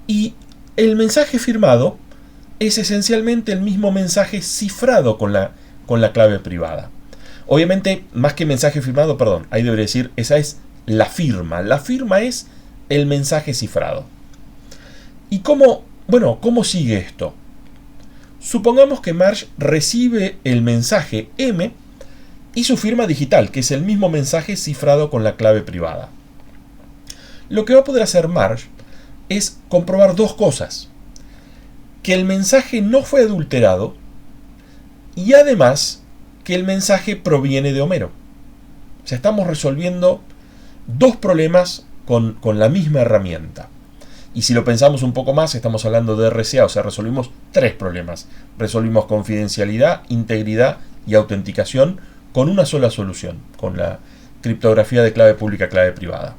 Y el mensaje firmado es esencialmente el mismo mensaje cifrado con la clave privada. Obviamente, más que mensaje firmado, perdón, ahí debería decir, esa es la firma. La firma es el mensaje cifrado. ¿Y cómo sigue esto? Supongamos que Marge recibe el mensaje M y su firma digital, que es el mismo mensaje cifrado con la clave privada. Lo que va a poder hacer Marge es comprobar dos cosas: que el mensaje no fue adulterado y además que el mensaje proviene de Homero. O sea, estamos resolviendo dos problemas con la misma herramienta. Y si lo pensamos un poco más, estamos hablando de RCA, o sea, resolvimos tres problemas. Resolvimos confidencialidad, integridad y autenticación con una sola solución, con la criptografía de clave pública, clave privada.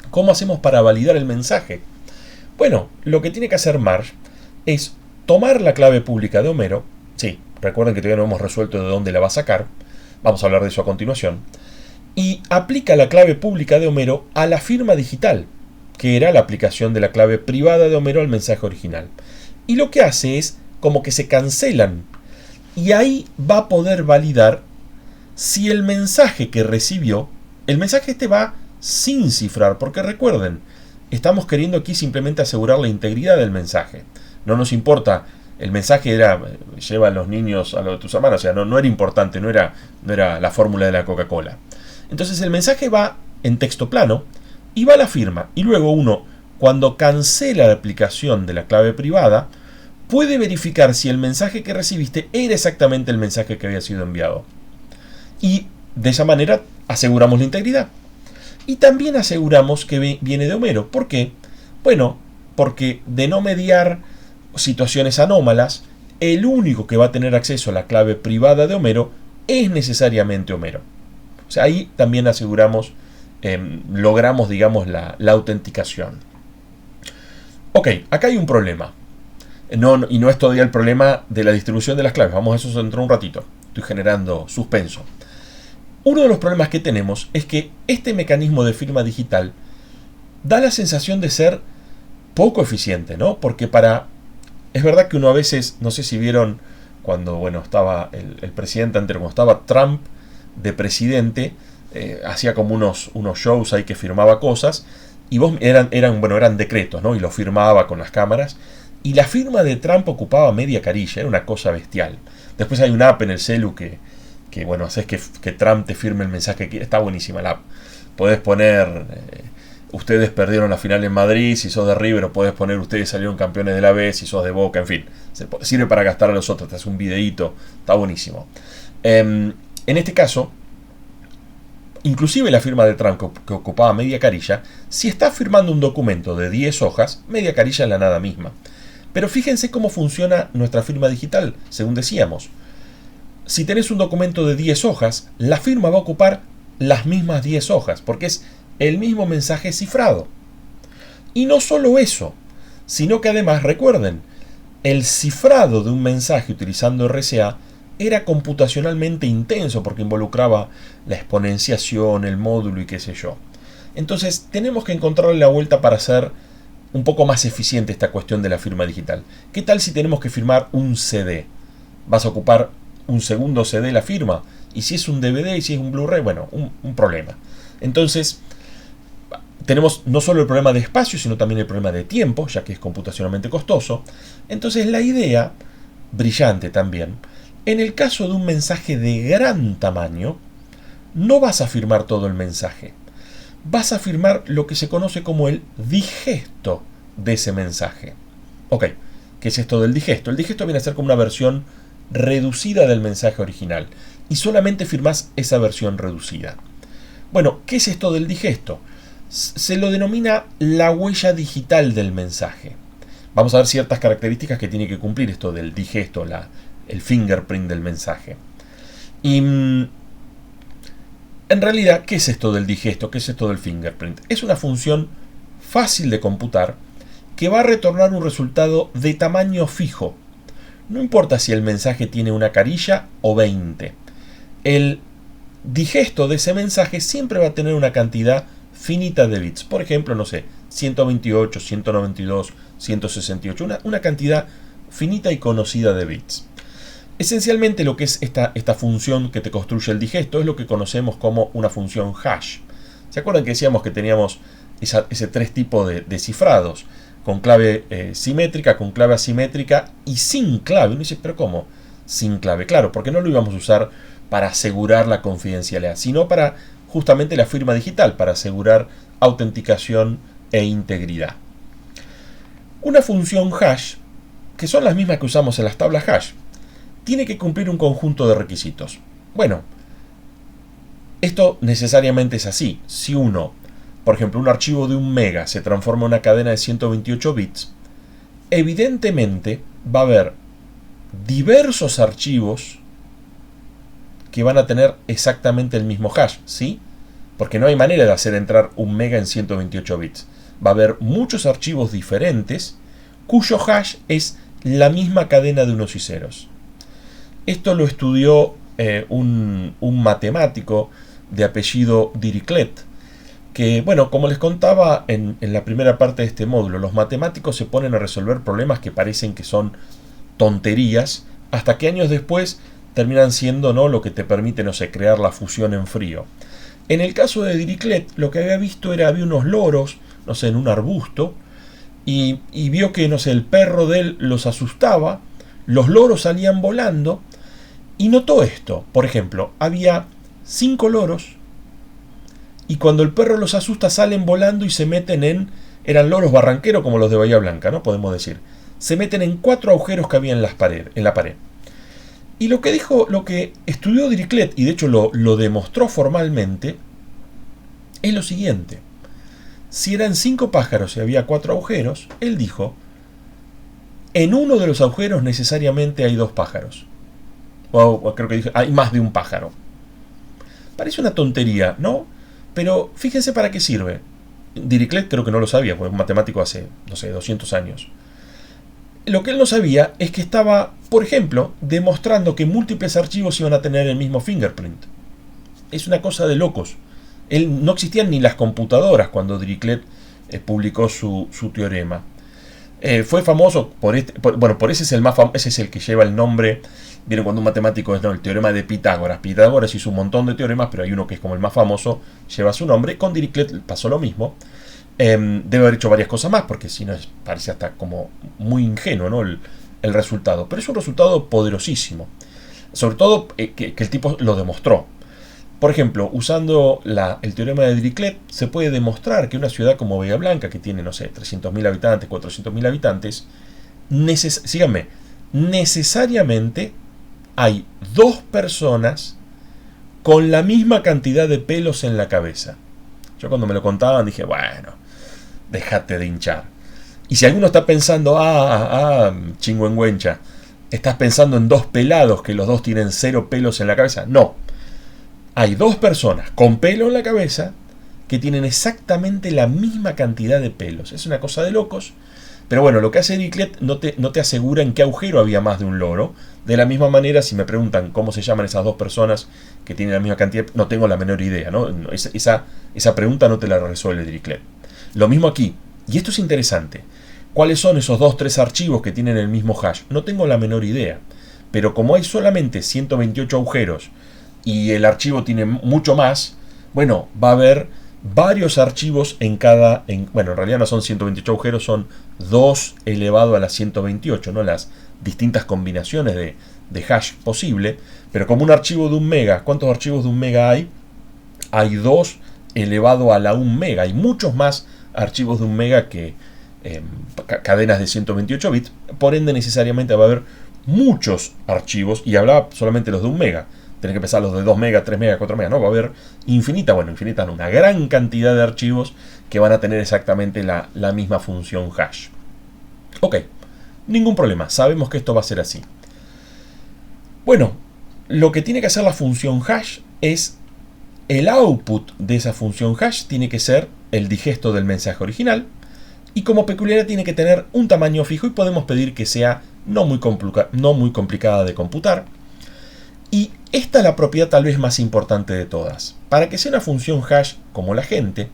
¿Cómo hacemos para validar el mensaje? Bueno, lo que tiene que hacer Marge es tomar la clave pública de Homero. Sí, recuerden que todavía no hemos resuelto de dónde la va a sacar. Vamos a hablar de eso a continuación. Y aplica la clave pública de Homero a la firma digital, que era la aplicación de la clave privada de Homero al mensaje original. Y lo que hace es como que se cancelan. Y ahí va a poder validar si el mensaje que recibió, el mensaje este va sin cifrar, porque recuerden, estamos queriendo aquí simplemente asegurar la integridad del mensaje. No nos importa, el mensaje era, lleva a los niños a lo de tus hermanos, o sea, no era importante, no era la fórmula de la Coca-Cola. Entonces el mensaje va en texto plano y va a la firma. Y luego uno, cuando cancela la aplicación de la clave privada, puede verificar si el mensaje que recibiste era exactamente el mensaje que había sido enviado. Y de esa manera aseguramos la integridad. Y también aseguramos que viene de Homero. ¿Por qué? Bueno, porque de no mediar situaciones anómalas, el único que va a tener acceso a la clave privada de Homero es necesariamente Homero. O sea, ahí también aseguramos, logramos, digamos, la autenticación. Ok, acá hay un problema. Y no es todavía el problema de la distribución de las claves. Vamos a eso dentro de un ratito. Estoy generando suspenso. Uno de los problemas que tenemos es que este mecanismo de firma digital da la sensación de ser poco eficiente, ¿no? Porque es verdad que uno a veces, no sé si vieron cuando, estaba el presidente anterior, cuando estaba Trump de presidente, hacía como unos shows ahí que firmaba cosas, y eran decretos, ¿no? Y los firmaba con las cámaras, y la firma de Trump ocupaba media carilla, era una cosa bestial. Después hay una app en el celu que haces que Trump te firme el mensaje que está buenísima la app. Podés poner ustedes perdieron la final en Madrid, si sos de River, o podés poner ustedes salieron campeones de la B, si sos de Boca, en fin. Sirve para gastar a los otros, te hace un videíto, está buenísimo. En este caso, inclusive la firma de Trump, que ocupaba media carilla, si está firmando un documento de 10 hojas, media carilla es la nada misma. Pero fíjense cómo funciona nuestra firma digital, según decíamos. Si tenés un documento de 10 hojas, la firma va a ocupar las mismas 10 hojas, porque es el mismo mensaje cifrado. Y no solo eso, sino que además, recuerden, el cifrado de un mensaje utilizando RCA era computacionalmente intenso porque involucraba la exponenciación, el módulo y qué sé yo. Entonces tenemos que encontrarle la vuelta para hacer un poco más eficiente esta cuestión de la firma digital. ¿Qué tal si tenemos que firmar un CD? ¿Vas a ocupar un segundo CD la firma? Y si es un DVD y si es un Blu-ray, bueno, un problema. Entonces tenemos no solo el problema de espacio, sino también el problema de tiempo, ya que es computacionalmente costoso. Entonces la idea, brillante también, en el caso de un mensaje de gran tamaño, no vas a firmar todo el mensaje. Vas a firmar lo que se conoce como el digesto de ese mensaje. Ok, ¿qué es esto del digesto? El digesto viene a ser como una versión reducida del mensaje original y solamente firmás esa versión reducida. Bueno, ¿qué es esto del digesto? Se lo denomina la huella digital del mensaje. Vamos a ver ciertas características que tiene que cumplir esto del digesto, el fingerprint del mensaje. Y en realidad, ¿qué es esto del digesto? ¿Qué es esto del fingerprint? Es una función fácil de computar que va a retornar un resultado de tamaño fijo. No importa si el mensaje tiene una carilla o 20. El digesto de ese mensaje siempre va a tener una cantidad finita de bits. Por ejemplo, no sé, 128, 192, 168. Una cantidad finita y conocida de bits. Esencialmente lo que es esta función que te construye el digesto es lo que conocemos como una función hash. ¿Se acuerdan que decíamos que teníamos ese tres tipos de cifrados? Con clave simétrica, con clave asimétrica y sin clave. Uno dice, ¿pero cómo? Sin clave. Claro, porque no lo íbamos a usar para asegurar la confidencialidad, sino para justamente la firma digital, para asegurar autenticación e integridad. Una función hash, que son las mismas que usamos en las tablas hash, tiene que cumplir un conjunto de requisitos. Bueno, esto necesariamente es así. Si por ejemplo, un archivo de 1 mega se transforma en una cadena de 128 bits, evidentemente va a haber diversos archivos que van a tener exactamente el mismo hash, ¿sí? Porque no hay manera de hacer entrar 1 mega en 128 bits. Va a haber muchos archivos diferentes cuyo hash es la misma cadena de unos y ceros. Esto lo estudió un matemático de apellido Dirichlet, que, bueno, como les contaba en la primera parte de este módulo, los matemáticos se ponen a resolver problemas que parecen que son tonterías, hasta que años después terminan siendo, ¿no?, lo que te permite, no sé, crear la fusión en frío. En el caso de Dirichlet, lo que había visto había unos loros, no sé, en un arbusto, y vio que, no sé, el perro de él los asustaba, los loros salían volando, y notó esto. Por ejemplo, había 5 loros, y cuando el perro los asusta salen volando y se meten eran loros barranqueros como los de Bahía Blanca, ¿no? Podemos decir. Se meten en 4 agujeros que había en la pared. Y lo que estudió Dirichlet, y de hecho lo demostró formalmente, es lo siguiente. Si eran 5 pájaros y había 4 agujeros, él dijo, en uno de los agujeros necesariamente hay 2 pájaros. O creo que dije, hay más de un pájaro. Parece una tontería, ¿no? Pero fíjense para qué sirve. Dirichlet creo que no lo sabía, porque es un matemático hace, no sé, 200 años. Lo que él no sabía es que estaba, por ejemplo, demostrando que múltiples archivos iban a tener el mismo fingerprint. Es una cosa de locos. No existían ni las computadoras cuando Dirichlet publicó su teorema. Fue famoso por ese es el más famoso, ese es el que lleva el nombre. Vieron cuando un matemático es el teorema de Pitágoras. Pitágoras hizo un montón de teoremas, pero hay uno que es como el más famoso, lleva su nombre. Con Dirichlet pasó lo mismo. Debe haber hecho varias cosas más, porque si no parece hasta como muy ingenuo, ¿no?, el resultado. Pero es un resultado poderosísimo. Sobre todo que el tipo lo demostró. Por ejemplo, usando el teorema de Dirichlet, se puede demostrar que una ciudad como Bahía Blanca, que tiene, no sé, 300.000 habitantes, 400.000 habitantes, síganme, necesariamente hay 2 personas con la misma cantidad de pelos en la cabeza. Yo cuando me lo contaban dije, bueno, déjate de hinchar. Y si alguno está pensando, chingüengüencha, ¿estás pensando en 2 pelados que los 2 tienen 0 pelos en la cabeza? No. Hay 2 personas con pelo en la cabeza que tienen exactamente la misma cantidad de pelos. Es una cosa de locos. Pero bueno, lo que hace Dirichlet no te asegura en qué agujero había más de un loro. De la misma manera, si me preguntan cómo se llaman esas dos personas que tienen la misma cantidad, no tengo la menor idea, ¿no? Esa pregunta no te la resuelve Dirichlet. Lo mismo aquí, y esto es interesante. ¿Cuáles son esos 2-3 archivos que tienen el mismo hash? No tengo la menor idea. Pero como hay solamente 128 agujeros y el archivo tiene mucho más, bueno, va a haber varios archivos bueno, en realidad no son 128 agujeros, son 2 elevado a la 128, ¿no? Las distintas combinaciones de hash posible. Pero como un archivo de 1 mega, ¿cuántos archivos de 1 mega hay? Hay 2 elevado a la 1 mega. Hay muchos más archivos de 1 mega que cadenas de 128 bits. Por ende, necesariamente va a haber muchos archivos, y hablaba solamente los de 1 mega. Tenés que pensar los de 2 mega, 3 mega, 4 mega, no, va a haber infinita, no, una gran cantidad de archivos que van a tener exactamente la misma función hash. Ok, ningún problema, sabemos que esto va a ser así. Bueno, lo que tiene que hacer la función hash es el output de esa función hash tiene que ser el digesto del mensaje original, y como peculiaridad tiene que tener un tamaño fijo, y podemos pedir que sea no muy complicada de computar. Y esta es la propiedad tal vez más importante de todas. Para que sea una función hash como la gente,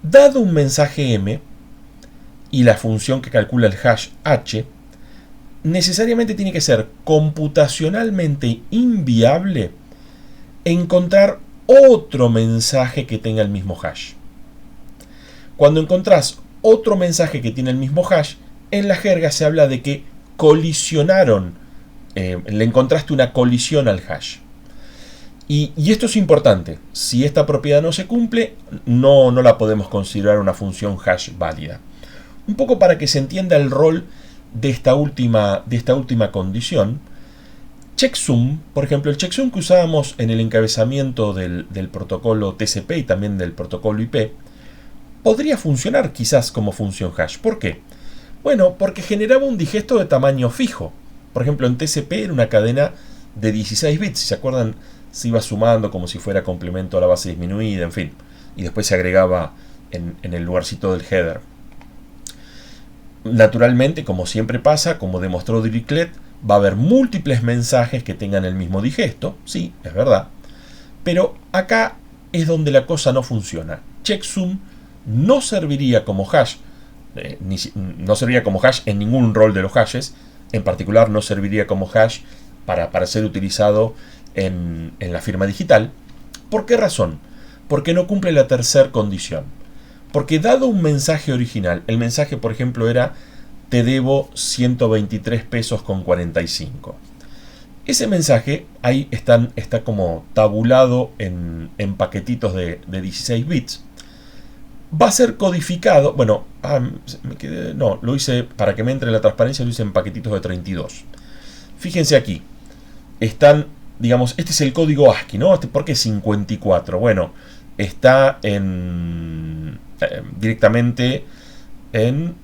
dado un mensaje m y la función que calcula el hash h, necesariamente tiene que ser computacionalmente inviable encontrar otro mensaje que tenga el mismo hash. Cuando encontrás otro mensaje que tiene el mismo hash, en la jerga se habla de que colisionaron, le encontraste una colisión al hash. Y esto es importante. Si esta propiedad no se cumple, no la podemos considerar una función hash válida. Un poco para que se entienda el rol de esta última condición. Checksum, por ejemplo, el checksum que usábamos en el encabezamiento del protocolo TCP y también del protocolo IP, podría funcionar quizás como función hash. ¿Por qué? Bueno, porque generaba un digesto de tamaño fijo. Por ejemplo, en TCP era una cadena de 16 bits. Si se acuerdan, se iba sumando como si fuera complemento a la base disminuida, en fin. Y después se agregaba en el lugarcito del header. Naturalmente, como siempre pasa, como demostró Dirichlet, va a haber múltiples mensajes que tengan el mismo digesto. Sí, es verdad. Pero acá es donde la cosa no funciona. Checksum no serviría como hash, no serviría como hash en ningún rol de los hashes. En particular no serviría como hash para ser utilizado en la firma digital. ¿Por qué razón? Porque no cumple la tercera condición. Porque dado un mensaje original, el mensaje por ejemplo era: te debo 123 pesos con 45. Ese mensaje ahí está como tabulado en paquetitos de 16 bits. Va a ser codificado, bueno, lo hice para que me entre la transparencia, lo hice en paquetitos de 32. Fíjense aquí, están, digamos, este es el código ASCII, ¿no? ¿Por qué 54? Bueno, está directamente en...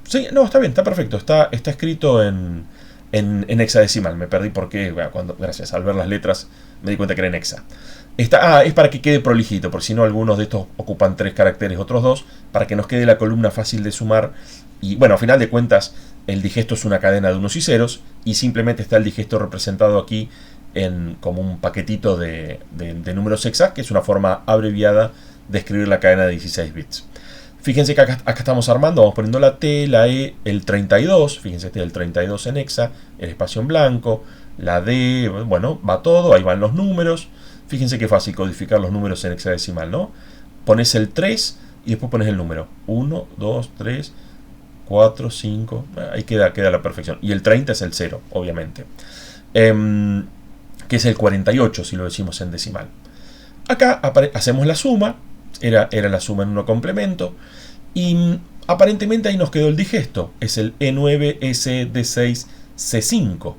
Sí, no, está bien, está perfecto, está escrito en hexadecimal. Me perdí porque, gracias, al ver las letras me di cuenta que era en hexa. Es para que quede prolijito, por si no algunos de estos ocupan 3 caracteres, otros 2, para que nos quede la columna fácil de sumar. Y bueno, a final de cuentas, el digesto es una cadena de unos y ceros, y simplemente está el digesto representado aquí como un paquetito de números hexa, que es una forma abreviada de escribir la cadena de 16 bits. Fíjense que acá estamos armando, vamos poniendo la T, la E, el 32, fíjense este es el 32 en hexa, el espacio en blanco, la D, bueno, va todo, ahí van los números. Fíjense qué fácil codificar los números en hexadecimal, ¿no? Pones el 3 y después pones el número 1, 2, 3, 4, 5, ahí queda a la perfección. Y el 30 es el 0, obviamente, que es el 48 si lo decimos en decimal. Acá hacemos la suma, era la suma en uno complemento, y aparentemente ahí nos quedó el digesto, es el E9, SD6, C5.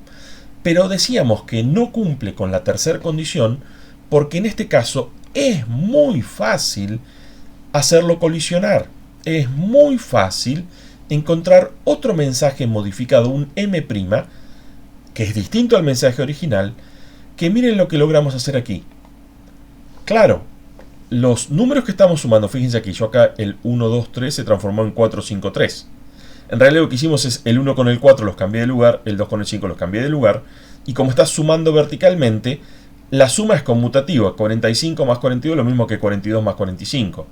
Pero decíamos que no cumple con la tercera condición, porque en este caso es muy fácil hacerlo colisionar. Es muy fácil encontrar otro mensaje modificado, un M', que es distinto al mensaje original, que miren lo que logramos hacer aquí. Claro, los números que estamos sumando, fíjense aquí, yo acá el 1, 2, 3 se transformó en 4, 5, 3. En realidad lo que hicimos es el 1 con el 4 los cambié de lugar, el 2 con el 5 los cambié de lugar, y como está sumando verticalmente, la suma es conmutativa. 45 más 42 lo mismo que 42 más 45.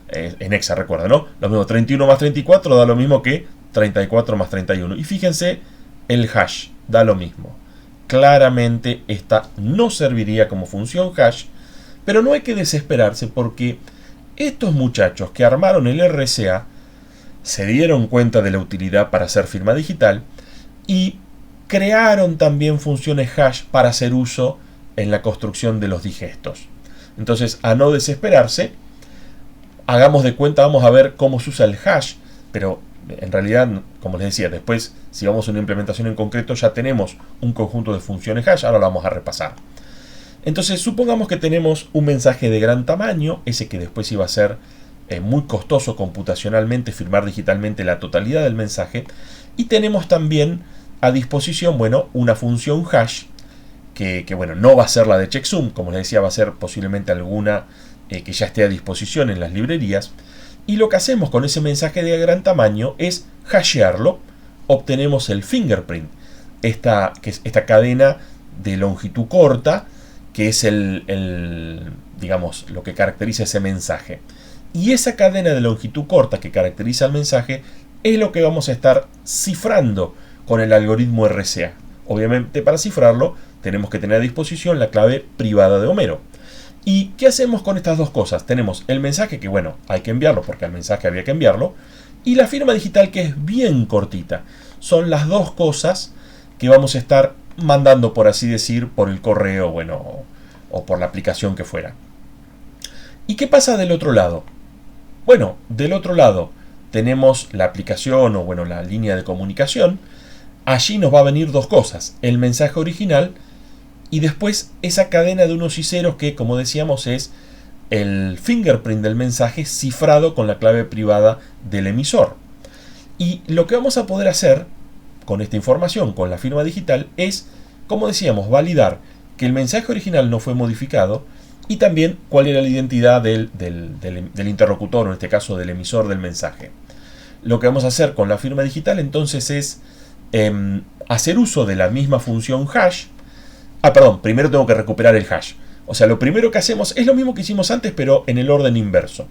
En hexa, recuerda, ¿no? Lo mismo, 31 más 34 da lo mismo que 34 más 31. Y fíjense, el hash da lo mismo. Claramente esta no serviría como función hash, pero no hay que desesperarse porque estos muchachos que armaron el RSA se dieron cuenta de la utilidad para hacer firma digital y crearon también funciones hash para hacer uso en la construcción de los digestos. Entonces, a no desesperarse, hagamos de cuenta, vamos a ver cómo se usa el hash, pero en realidad, como les decía, después, si vamos a una implementación en concreto, ya tenemos un conjunto de funciones hash, ahora lo vamos a repasar. Entonces, supongamos que tenemos un mensaje de gran tamaño, ese que después iba a ser muy costoso computacionalmente, firmar digitalmente la totalidad del mensaje, y tenemos también a disposición, bueno, una función hash, que bueno, no va a ser la de checksum, como les decía, va a ser posiblemente alguna que ya esté a disposición en las librerías, y lo que hacemos con ese mensaje de gran tamaño es hashearlo, obtenemos el fingerprint, esta cadena de longitud corta, que es digamos, lo que caracteriza ese mensaje. Y esa cadena de longitud corta que caracteriza el mensaje es lo que vamos a estar cifrando con el algoritmo RSA. Obviamente, para cifrarlo tenemos que tener a disposición la clave privada de Homero. ¿Y qué hacemos con estas dos cosas? Tenemos el mensaje, que bueno, hay que enviarlo porque al mensaje había que enviarlo, y la firma digital, que es bien cortita. Son las dos cosas que vamos a estar mandando, por así decir, por el correo, bueno, o por la aplicación que fuera. ¿Y qué pasa del otro lado? Bueno, del otro lado tenemos la aplicación o bueno, la línea de comunicación. Allí nos va a venir dos cosas, el mensaje original y después esa cadena de unos y ceros que, como decíamos, es el fingerprint del mensaje cifrado con la clave privada del emisor. Y lo que vamos a poder hacer con esta información, con la firma digital, es, como decíamos, validar que el mensaje original no fue modificado y también cuál era la identidad del interlocutor, o en este caso del emisor del mensaje. Lo que vamos a hacer con la firma digital entonces es hacer uso de la misma función hash. Primero tengo que recuperar el hash. O sea, lo primero que hacemos es lo mismo que hicimos antes, pero en el orden inverso.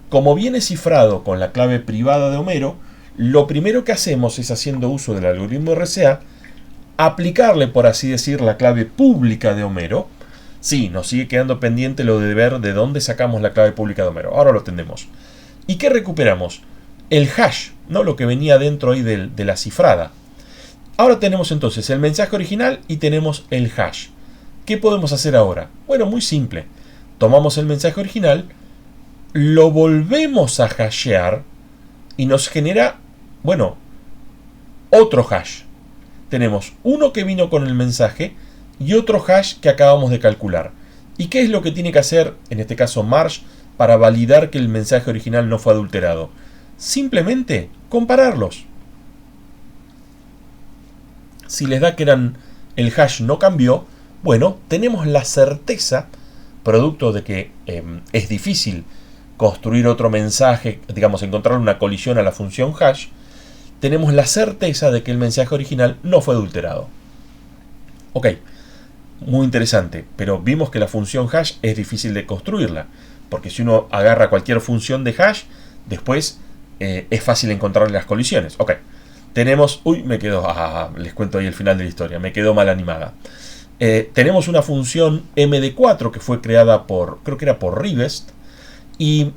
Como viene cifrado con la clave privada de Homero, lo primero que hacemos es, haciendo uso del algoritmo RSA, aplicarle, por así decir, la clave pública de Homero. Sí, nos sigue quedando pendiente lo de ver de dónde sacamos la clave pública de Homero. Ahora lo tendremos. ¿Y qué recuperamos? El hash, ¿no? Lo que venía dentro ahí de la cifrada. Ahora tenemos entonces el mensaje original y tenemos el hash. ¿Qué podemos hacer ahora? Bueno, muy simple. Tomamos el mensaje original, lo volvemos a hashear y nos genera, bueno, otro hash. Tenemos uno que vino con el mensaje y otro hash que acabamos de calcular. ¿Y qué es lo que tiene que hacer, en este caso Marsh, para validar que el mensaje original no fue adulterado? Simplemente compararlos. Si les da que el hash no cambió, bueno, tenemos la certeza, producto de que es difícil construir otro mensaje, digamos, encontrar una colisión a la función hash, tenemos la certeza de que el mensaje original no fue adulterado. Ok, muy interesante, pero vimos que la función hash es difícil de construirla, porque si uno agarra cualquier función de hash, después es fácil encontrarle las colisiones. Ok, tenemos, les cuento ahí el final de la historia, me quedó mal animada. Tenemos una función MD4 que fue creada creo que era por Rivest, y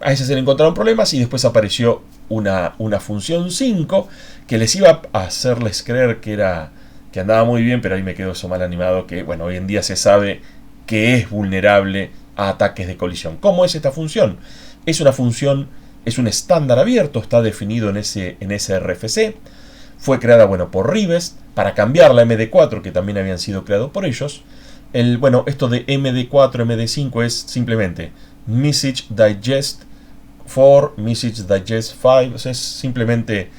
a esa se le encontraron problemas y después apareció una función 5 que les iba a hacerles creer que andaba muy bien, pero ahí me quedó eso mal animado, que bueno, hoy en día se sabe que es vulnerable a ataques de colisión. ¿Cómo es esta función? Es una función, es un estándar abierto, está definido en ese RFC, fue creada bueno, por Rivest para cambiar la MD4 que también habían sido creados por ellos. Esto de MD4, MD5 es simplemente Message Digest 4, Message Digest 5, o sea, es simplemente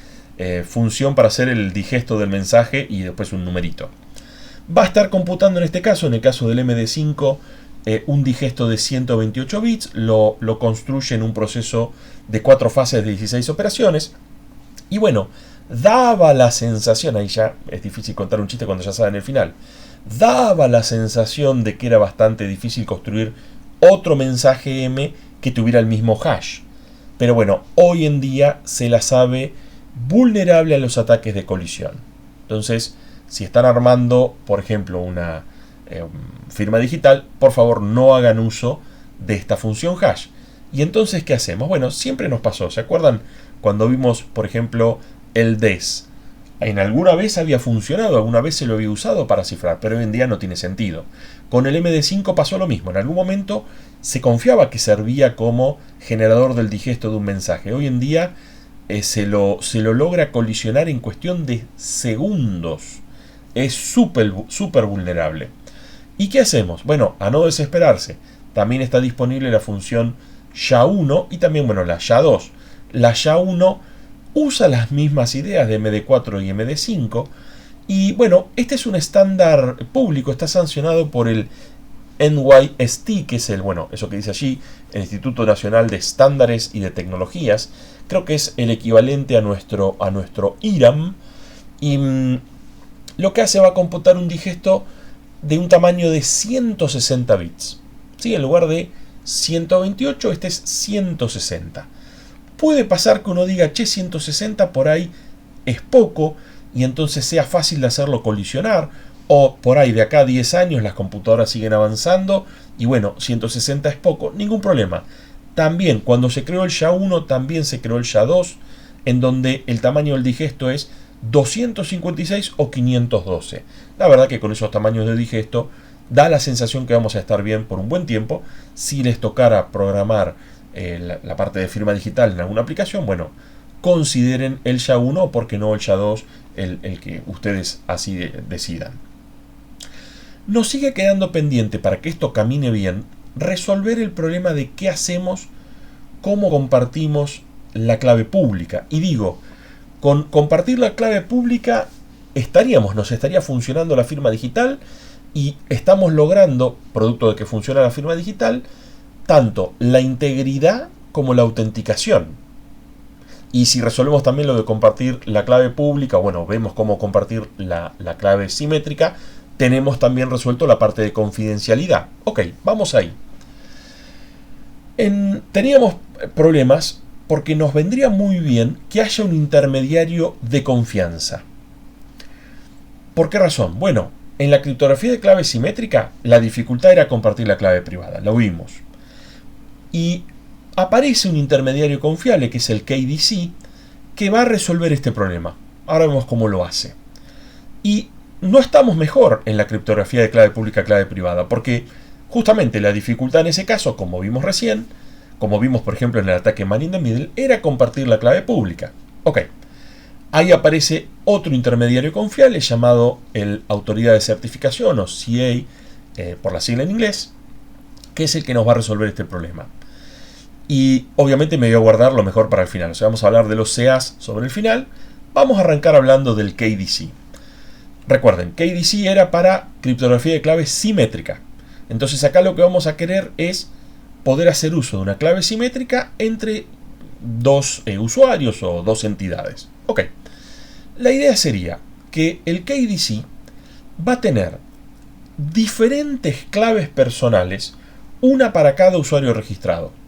función para hacer el digesto del mensaje y después un numerito. Va a estar computando en este caso, en el caso del MD5, un digesto de 128 bits, lo construye en un proceso de 4 fases de 16 operaciones. Y bueno, daba la sensación, ahí ya es difícil contar un chiste cuando ya saben el final, daba la sensación de que era bastante difícil construir otro mensaje M que tuviera el mismo hash. Pero bueno, hoy en día se la sabe vulnerable a los ataques de colisión. Entonces, si están armando, por ejemplo, una firma digital, por favor no hagan uso de esta función hash. Y entonces, ¿qué hacemos? Bueno, siempre nos pasó. ¿Se acuerdan cuando vimos, por ejemplo, el DES? En alguna vez había funcionado, alguna vez se lo había usado para cifrar, pero hoy en día no tiene sentido. Con el MD5 pasó lo mismo. En algún momento se confiaba que servía como generador del digesto de un mensaje. Hoy en día se lo logra colisionar en cuestión de segundos. Es súper vulnerable. ¿Y qué hacemos? Bueno, a no desesperarse. También está disponible la función SHA-1 y también, bueno, la SHA-2. La SHA-1 usa las mismas ideas de MD4 y MD5. Y bueno, este es un estándar público, está sancionado por el NYST, que es eso que dice allí, el Instituto Nacional de Estándares y de Tecnologías. Creo que es el equivalente a nuestro IRAM. Y lo que hace va a computar un digesto de un tamaño de 160 bits. ¿Sí? En lugar de 128, este es 160. Puede pasar que uno diga, che, 160 por ahí es poco, y entonces sea fácil de hacerlo colisionar, o por ahí de acá a 10 años las computadoras siguen avanzando, y bueno, 160 es poco, ningún problema. También, cuando se creó el SHA-1, también se creó el SHA-2, en donde el tamaño del digesto es 256 o 512. La verdad que con esos tamaños de digesto da la sensación que vamos a estar bien por un buen tiempo. Si les tocara programar la parte de firma digital en alguna aplicación, bueno, consideren el SHA-1 o por qué no el SHA-2, el que ustedes así decidan. Nos sigue quedando pendiente, para que esto camine bien, resolver el problema de qué hacemos, cómo compartimos la clave pública. Y digo, con compartir la clave pública nos estaría funcionando la firma digital, y estamos logrando, producto de que funciona la firma digital, tanto la integridad como la autenticación. Y si resolvemos también lo de compartir la clave pública, bueno, vemos cómo compartir la clave simétrica, tenemos también resuelto la parte de confidencialidad. Ok, vamos ahí. Teníamos problemas porque nos vendría muy bien que haya un intermediario de confianza. ¿Por qué razón? Bueno, en la criptografía de clave simétrica, la dificultad era compartir la clave privada, lo vimos. Y aparece un intermediario confiable, que es el KDC, que va a resolver este problema. Ahora vemos cómo lo hace. Y no estamos mejor en la criptografía de clave pública, clave privada, porque justamente la dificultad en ese caso, como vimos recién, como vimos por ejemplo en el ataque Man in the Middle, era compartir la clave pública. Ok, ahí aparece otro intermediario confiable llamado el Autoridad de Certificación, o CA, por la sigla en inglés, que es el que nos va a resolver este problema. Y obviamente me voy a guardar lo mejor para el final. O sea, vamos a hablar de los CAs sobre el final. Vamos a arrancar hablando del KDC. Recuerden, KDC era para criptografía de clave simétrica. Entonces acá lo que vamos a querer es poder hacer uso de una clave simétrica entre dos usuarios o dos entidades. Ok. La idea sería que el KDC va a tener diferentes claves personales, una para cada usuario registrado.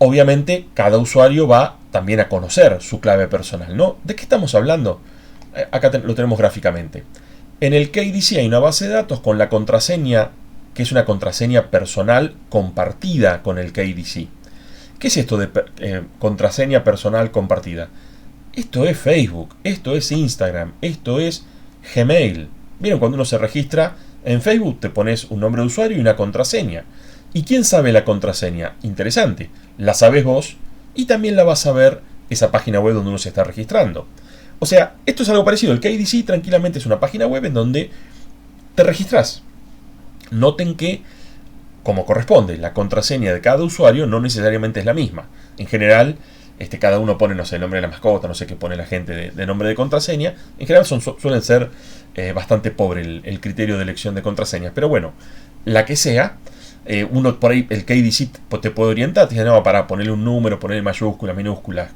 Obviamente, cada usuario va también a conocer su clave personal, ¿no? ¿De qué estamos hablando? Acá lo tenemos gráficamente. En el KDC hay una base de datos con la contraseña, que es una contraseña personal compartida con el KDC. ¿Qué es esto de contraseña personal compartida? Esto es Facebook, esto es Instagram, esto es Gmail. ¿Vieron? Cuando uno se registra en Facebook, te pones un nombre de usuario y una contraseña. ¿Y quién sabe la contraseña? Interesante. La sabes vos y también la va a saber esa página web donde uno se está registrando. O sea, esto es algo parecido. El KDC tranquilamente es una página web en donde te registras. Noten que, como corresponde, la contraseña de cada usuario no necesariamente es la misma. En general, cada uno pone, no sé, el nombre de la mascota, no sé qué pone la gente de nombre de contraseña. En general suelen ser bastante pobre el criterio de elección de contraseñas. Pero bueno, la que sea. Uno por ahí, el KDC te puede orientar, te dice, no, para ponerle un número, ponerle mayúsculas, minúsculas.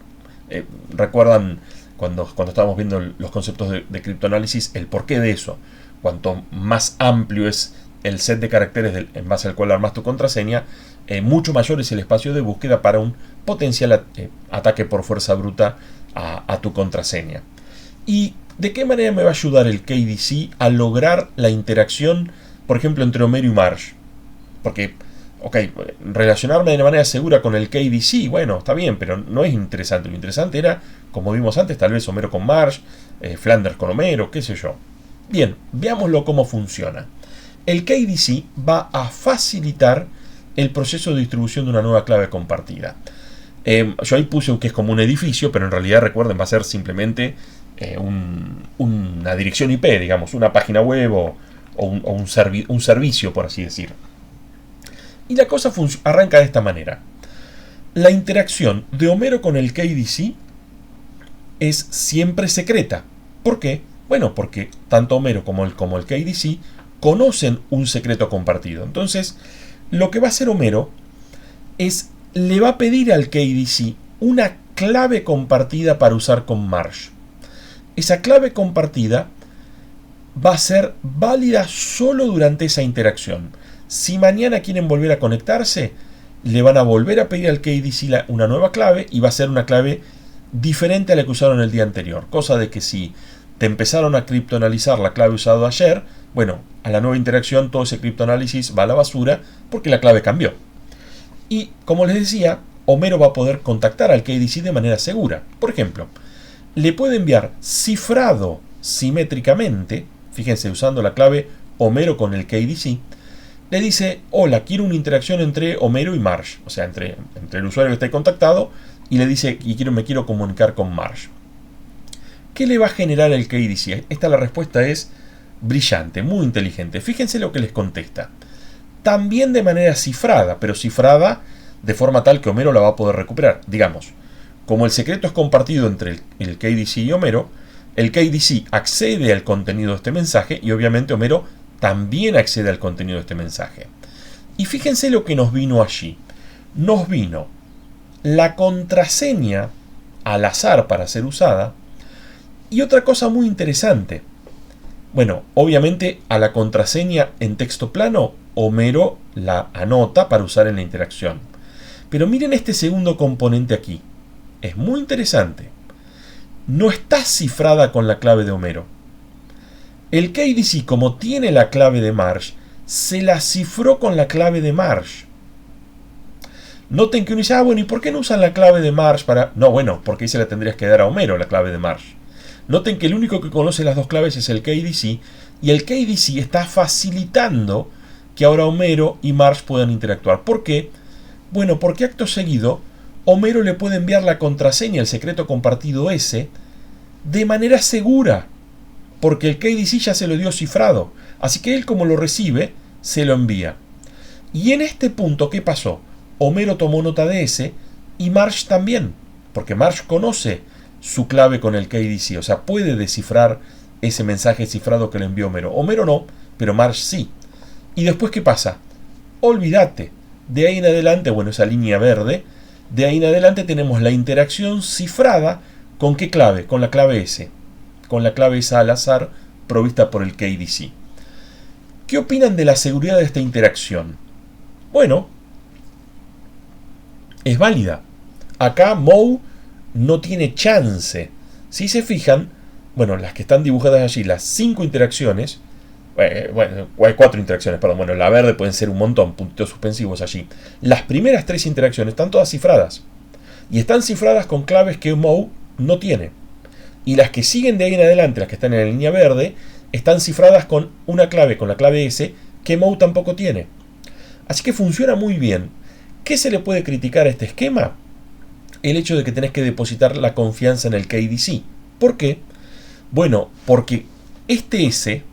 ¿Recuerdan cuando estábamos viendo los conceptos de criptoanálisis, el porqué de eso? Cuanto más amplio es el set de caracteres en base al cual armas tu contraseña, mucho mayor es el espacio de búsqueda para un potencial ataque por fuerza bruta a tu contraseña. ¿Y de qué manera me va a ayudar el KDC a lograr la interacción, por ejemplo, entre Homero y Marge? Porque, ok, relacionarme de manera segura con el KDC, bueno, está bien, pero no es interesante. Lo interesante era, como vimos antes, tal vez Homero con Marge, Flanders con Homero, qué sé yo. Bien, veámoslo cómo funciona. El KDC va a facilitar el proceso de distribución de una nueva clave compartida. Yo ahí puse que es como un edificio, pero en realidad, recuerden, va a ser simplemente una dirección IP, digamos, una página web o un servicio, por así decir. Y la cosa arranca de esta manera. La interacción de Homero con el KDC es siempre secreta. ¿Por qué? Bueno, porque tanto Homero como el KDC conocen un secreto compartido. Entonces, lo que va a hacer Homero le va a pedir al KDC una clave compartida para usar con Marge. Esa clave compartida va a ser válida solo durante esa interacción. Si mañana quieren volver a conectarse, le van a volver a pedir al KDC una nueva clave y va a ser una clave diferente a la que usaron el día anterior. Cosa de que si te empezaron a criptoanalizar la clave usada ayer, bueno, a la nueva interacción todo ese criptoanálisis va a la basura porque la clave cambió. Y como les decía, Homero va a poder contactar al KDC de manera segura. Por ejemplo, le puede enviar cifrado simétricamente, fíjense, usando la clave Homero con el KDC, le dice, hola, quiero una interacción entre Homero y Marge, o sea, entre el usuario que está contactado, y le dice, me quiero comunicar con Marge. ¿Qué le va a generar el KDC? La respuesta es brillante, muy inteligente. Fíjense lo que les contesta. También de manera cifrada, pero cifrada de forma tal que Homero la va a poder recuperar. Digamos, como el secreto es compartido entre el KDC y Homero, el KDC accede al contenido de este mensaje y obviamente Homero también accede al contenido de este mensaje. Y fíjense lo que nos vino allí. Nos vino la contraseña al azar para ser usada y otra cosa muy interesante. Bueno, obviamente a la contraseña en texto plano Homero la anota para usar en la interacción. Pero miren este segundo componente aquí. Es muy interesante. No está cifrada con la clave de Homero. El KDC, como tiene la clave de Marge, se la cifró con la clave de Marge. Noten que uno dice, bueno, ¿y por qué no usan la clave de Marge para...? No, bueno, porque ahí se la tendrías que dar a Homero, la clave de Marge. Noten que el único que conoce las dos claves es el KDC, y el KDC está facilitando que ahora Homero y Marge puedan interactuar. ¿Por qué? Bueno, porque acto seguido, Homero le puede enviar la contraseña, el secreto compartido ese, de manera segura, porque el KDC ya se lo dio cifrado. Así que él, como lo recibe, se lo envía. Y en este punto, ¿qué pasó? Homero tomó nota de ese y Marge también, porque Marge conoce su clave con el KDC, o sea, puede descifrar ese mensaje cifrado que le envió Homero. Homero no, pero Marge sí. ¿Y después qué pasa? Olvídate, de ahí en adelante, bueno, esa línea verde, de ahí en adelante tenemos la interacción cifrada, ¿con qué clave? Con la clave S, con la clave esa al azar provista por el KDC. ¿Qué opinan de la seguridad de esta interacción? Bueno, es válida. Acá Moe no tiene chance. Si se fijan, bueno, las que están dibujadas allí, las 5 interacciones, bueno, hay 4 interacciones, perdón, bueno, la verde pueden ser un montón, puntitos suspensivos allí. Las primeras 3 interacciones están todas cifradas. Y están cifradas con claves que Moe no tiene. Y las que siguen de ahí en adelante, las que están en la línea verde, están cifradas con una clave, con la clave S, que Moe tampoco tiene. Así que funciona muy bien. ¿Qué se le puede criticar a este esquema? El hecho de que tenés que depositar la confianza en el KDC. ¿Por qué? Bueno, porque este S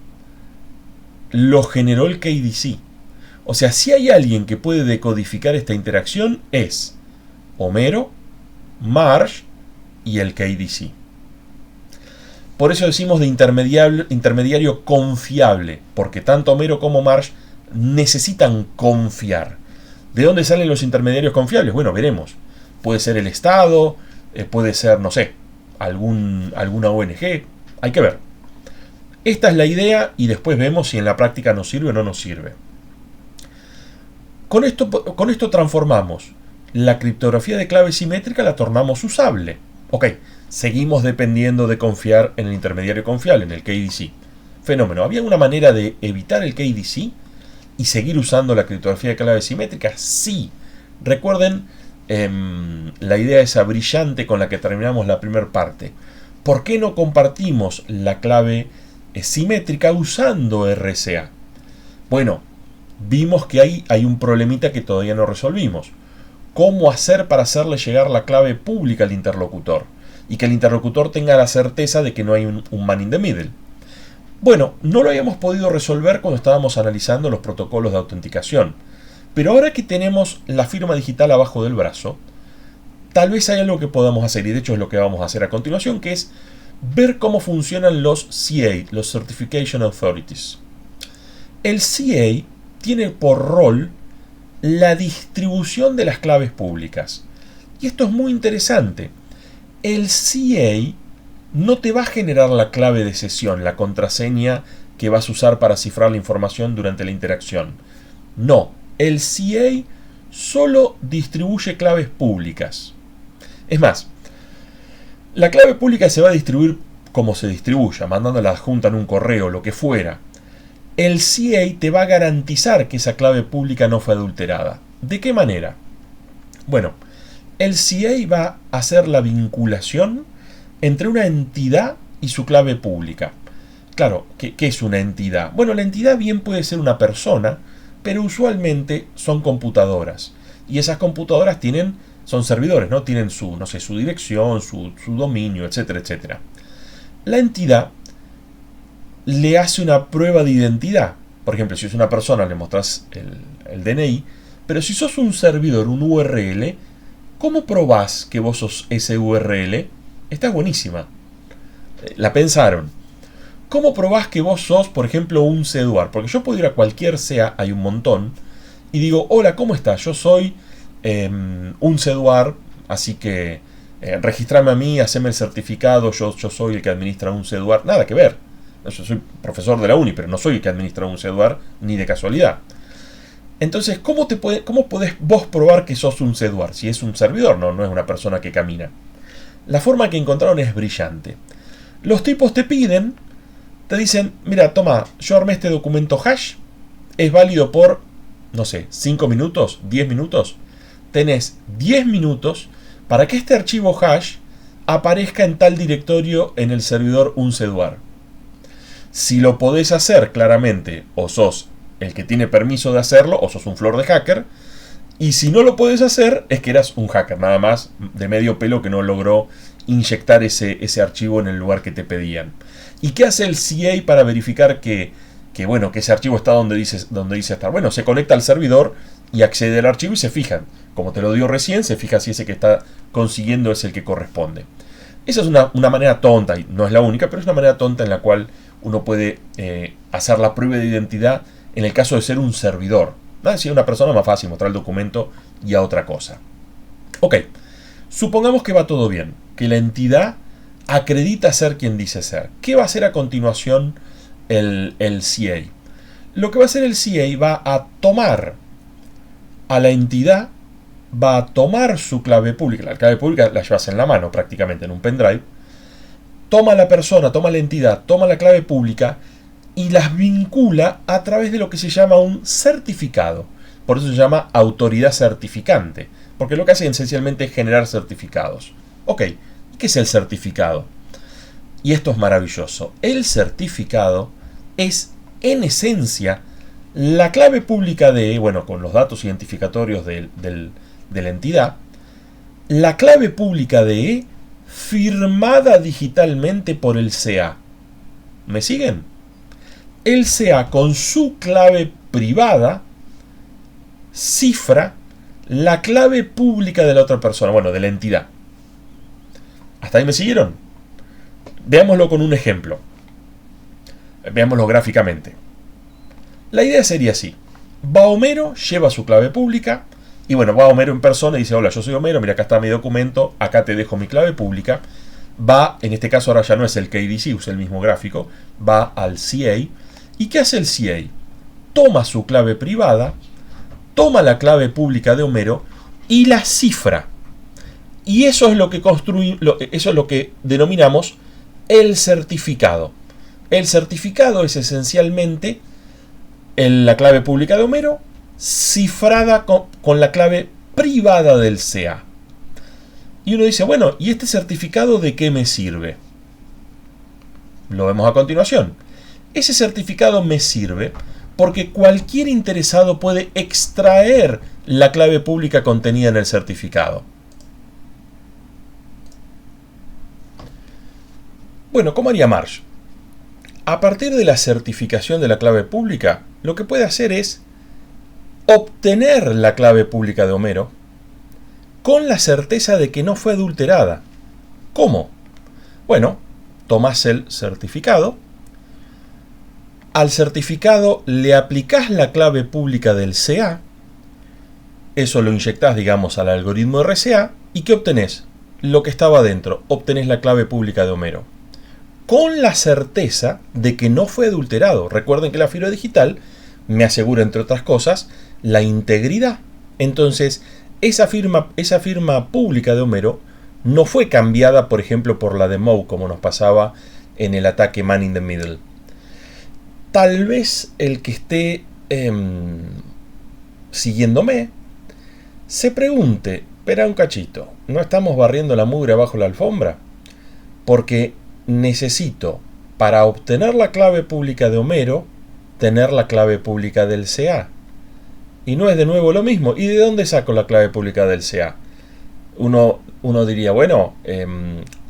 lo generó el KDC. O sea, si hay alguien que puede decodificar esta interacción, es Homero, Marge y el KDC. Por eso decimos de intermediario confiable, porque tanto Homero como Marge necesitan confiar. ¿De dónde salen los intermediarios confiables? Bueno, veremos. Puede ser el Estado, puede ser, no sé, alguna ONG. Hay que ver. Esta es la idea y después vemos si en la práctica nos sirve o no nos sirve. Con esto transformamos la criptografía de clave simétrica, la tornamos usable. Ok, seguimos dependiendo de confiar en el intermediario confiable, en el KDC. Fenómeno. ¿Había una manera de evitar el KDC y seguir usando la criptografía de clave simétrica? Sí. Recuerden la idea esa brillante con la que terminamos la primera parte. ¿Por qué no compartimos la clave simétrica usando RSA? Bueno, vimos que hay un problemita que todavía no resolvimos. ¿Cómo hacer para hacerle llegar la clave pública al interlocutor? Y que el interlocutor tenga la certeza de que no hay un man in the middle. Bueno, no lo habíamos podido resolver cuando estábamos analizando los protocolos de autenticación. Pero ahora que tenemos la firma digital abajo del brazo, tal vez hay algo que podamos hacer, y de hecho es lo que vamos a hacer a continuación, que es ver cómo funcionan los CA, los Certification Authorities. El CA tiene por rol la distribución de las claves públicas. Y esto es muy interesante. El CA no te va a generar la clave de sesión, la contraseña que vas a usar para cifrar la información durante la interacción. No, el CA solo distribuye claves públicas. Es más, la clave pública se va a distribuir como se distribuya, mandándola adjunta en un correo, lo que fuera. El CA te va a garantizar que esa clave pública no fue adulterada. ¿De qué manera? Bueno, el CA va a hacer la vinculación entre una entidad y su clave pública. Claro, ¿qué es una entidad? Bueno, la entidad bien puede ser una persona, pero usualmente son computadoras. Y esas computadoras son servidores, ¿no? Tienen su dirección, su dominio, etcétera, etcétera. La entidad le hace una prueba de identidad. Por ejemplo, si es una persona, le mostrás el DNI, pero si sos un servidor, un URL, ¿cómo probás que vos sos ese URL? Está buenísima. La pensaron. ¿Cómo probás que vos sos, por ejemplo, un CEDUAR? Porque yo puedo ir a cualquier SEA, hay un montón, y digo, hola, ¿cómo estás? Yo soy un CEDUAR, así que registrame a mí, haceme el certificado, yo soy el que administra un CEDUAR. Nada que ver. Yo soy profesor de la uni, pero no soy el que administra un CEDUAR, ni de casualidad. Entonces, ¿cómo podés vos probar que sos un CEDUAR? Si es un servidor, no es una persona que camina. La forma que encontraron es brillante. Los tipos te dicen, mira, toma, yo armé este documento hash, es válido por, no sé, 5 minutos, 10 minutos. Tenés 10 minutos para que este archivo hash aparezca en tal directorio en el servidor un CEDUAR. Si lo podés hacer, claramente, o sos el que tiene permiso de hacerlo, o sos un flor de hacker. Y si no lo podés hacer, es que eras un hacker, nada más de medio pelo que no logró inyectar ese archivo en el lugar que te pedían. ¿Y qué hace el CA para verificar que ese archivo está donde dice estar? Bueno, se conecta al servidor y accede al archivo y se fijan. Como te lo dio recién, se fija si ese que está consiguiendo es el que corresponde. Esa es una manera tonta, y no es la única, pero es una manera tonta en la cual uno puede hacer la prueba de identidad en el caso de ser un servidor. Si es una persona, más fácil mostrar el documento y a otra cosa. Ok, supongamos que va todo bien, que la entidad acredita ser quien dice ser. ¿Qué va a hacer a continuación el CA? Lo que va a hacer el CA va a tomar a la entidad, va a tomar su clave pública. La clave pública la llevas en la mano prácticamente, en un pendrive. Toma a la persona, toma a la entidad, toma la clave pública y las vincula a través de lo que se llama un certificado. Por eso se llama autoridad certificante, porque lo que hace esencialmente es generar certificados. Ok, ¿qué es el certificado? Y esto es maravilloso. El certificado es, en esencia, la clave pública con los datos identificatorios de la entidad, la clave pública de firmada digitalmente por el CA. ¿Me siguen? El CA con su clave privada cifra la clave pública de la otra persona, de la entidad. ¿Hasta ahí me siguieron? Veámoslo con un ejemplo. Veámoslo gráficamente. La idea sería así. Va Homero, lleva su clave pública, y bueno, va Homero en persona y dice: hola, yo soy Homero, mira, acá está mi documento, acá te dejo mi clave pública. Va, en este caso ahora ya no es el KDC, usa el mismo gráfico, va al CA. ¿Y qué hace el CA? Toma su clave privada, toma la clave pública de Homero y la cifra. Y eso es lo que eso es lo que denominamos el certificado. El certificado es esencialmente la clave pública de Homero cifrada con la clave privada del CA. Y uno dice: bueno, ¿y este certificado de qué me sirve? Lo vemos a continuación. Ese certificado me sirve porque cualquier interesado puede extraer la clave pública contenida en el certificado. Bueno, ¿cómo haría Marge? A partir de la certificación de la clave pública, lo que puede hacer es obtener la clave pública de Homero con la certeza de que no fue adulterada. ¿Cómo? Bueno, tomás el certificado, al certificado le aplicás la clave pública del CA, eso lo inyectás, digamos, al algoritmo RCA, ¿y qué obtenés? Lo que estaba adentro, obtenés la clave pública de Homero, con la certeza de que no fue adulterado. Recuerden que la firma digital me asegura, entre otras cosas, la integridad. Entonces, esa firma pública de Homero no fue cambiada, por ejemplo, por la de Moe, como nos pasaba en el ataque Man in the Middle. Tal vez el que esté siguiéndome se pregunte: espera un cachito, ¿no estamos barriendo la mugre abajo la alfombra? Porque necesito, para obtener la clave pública de Homero, tener la clave pública del CA. Y no es de nuevo lo mismo. ¿Y de dónde saco la clave pública del CA? Uno diría: bueno,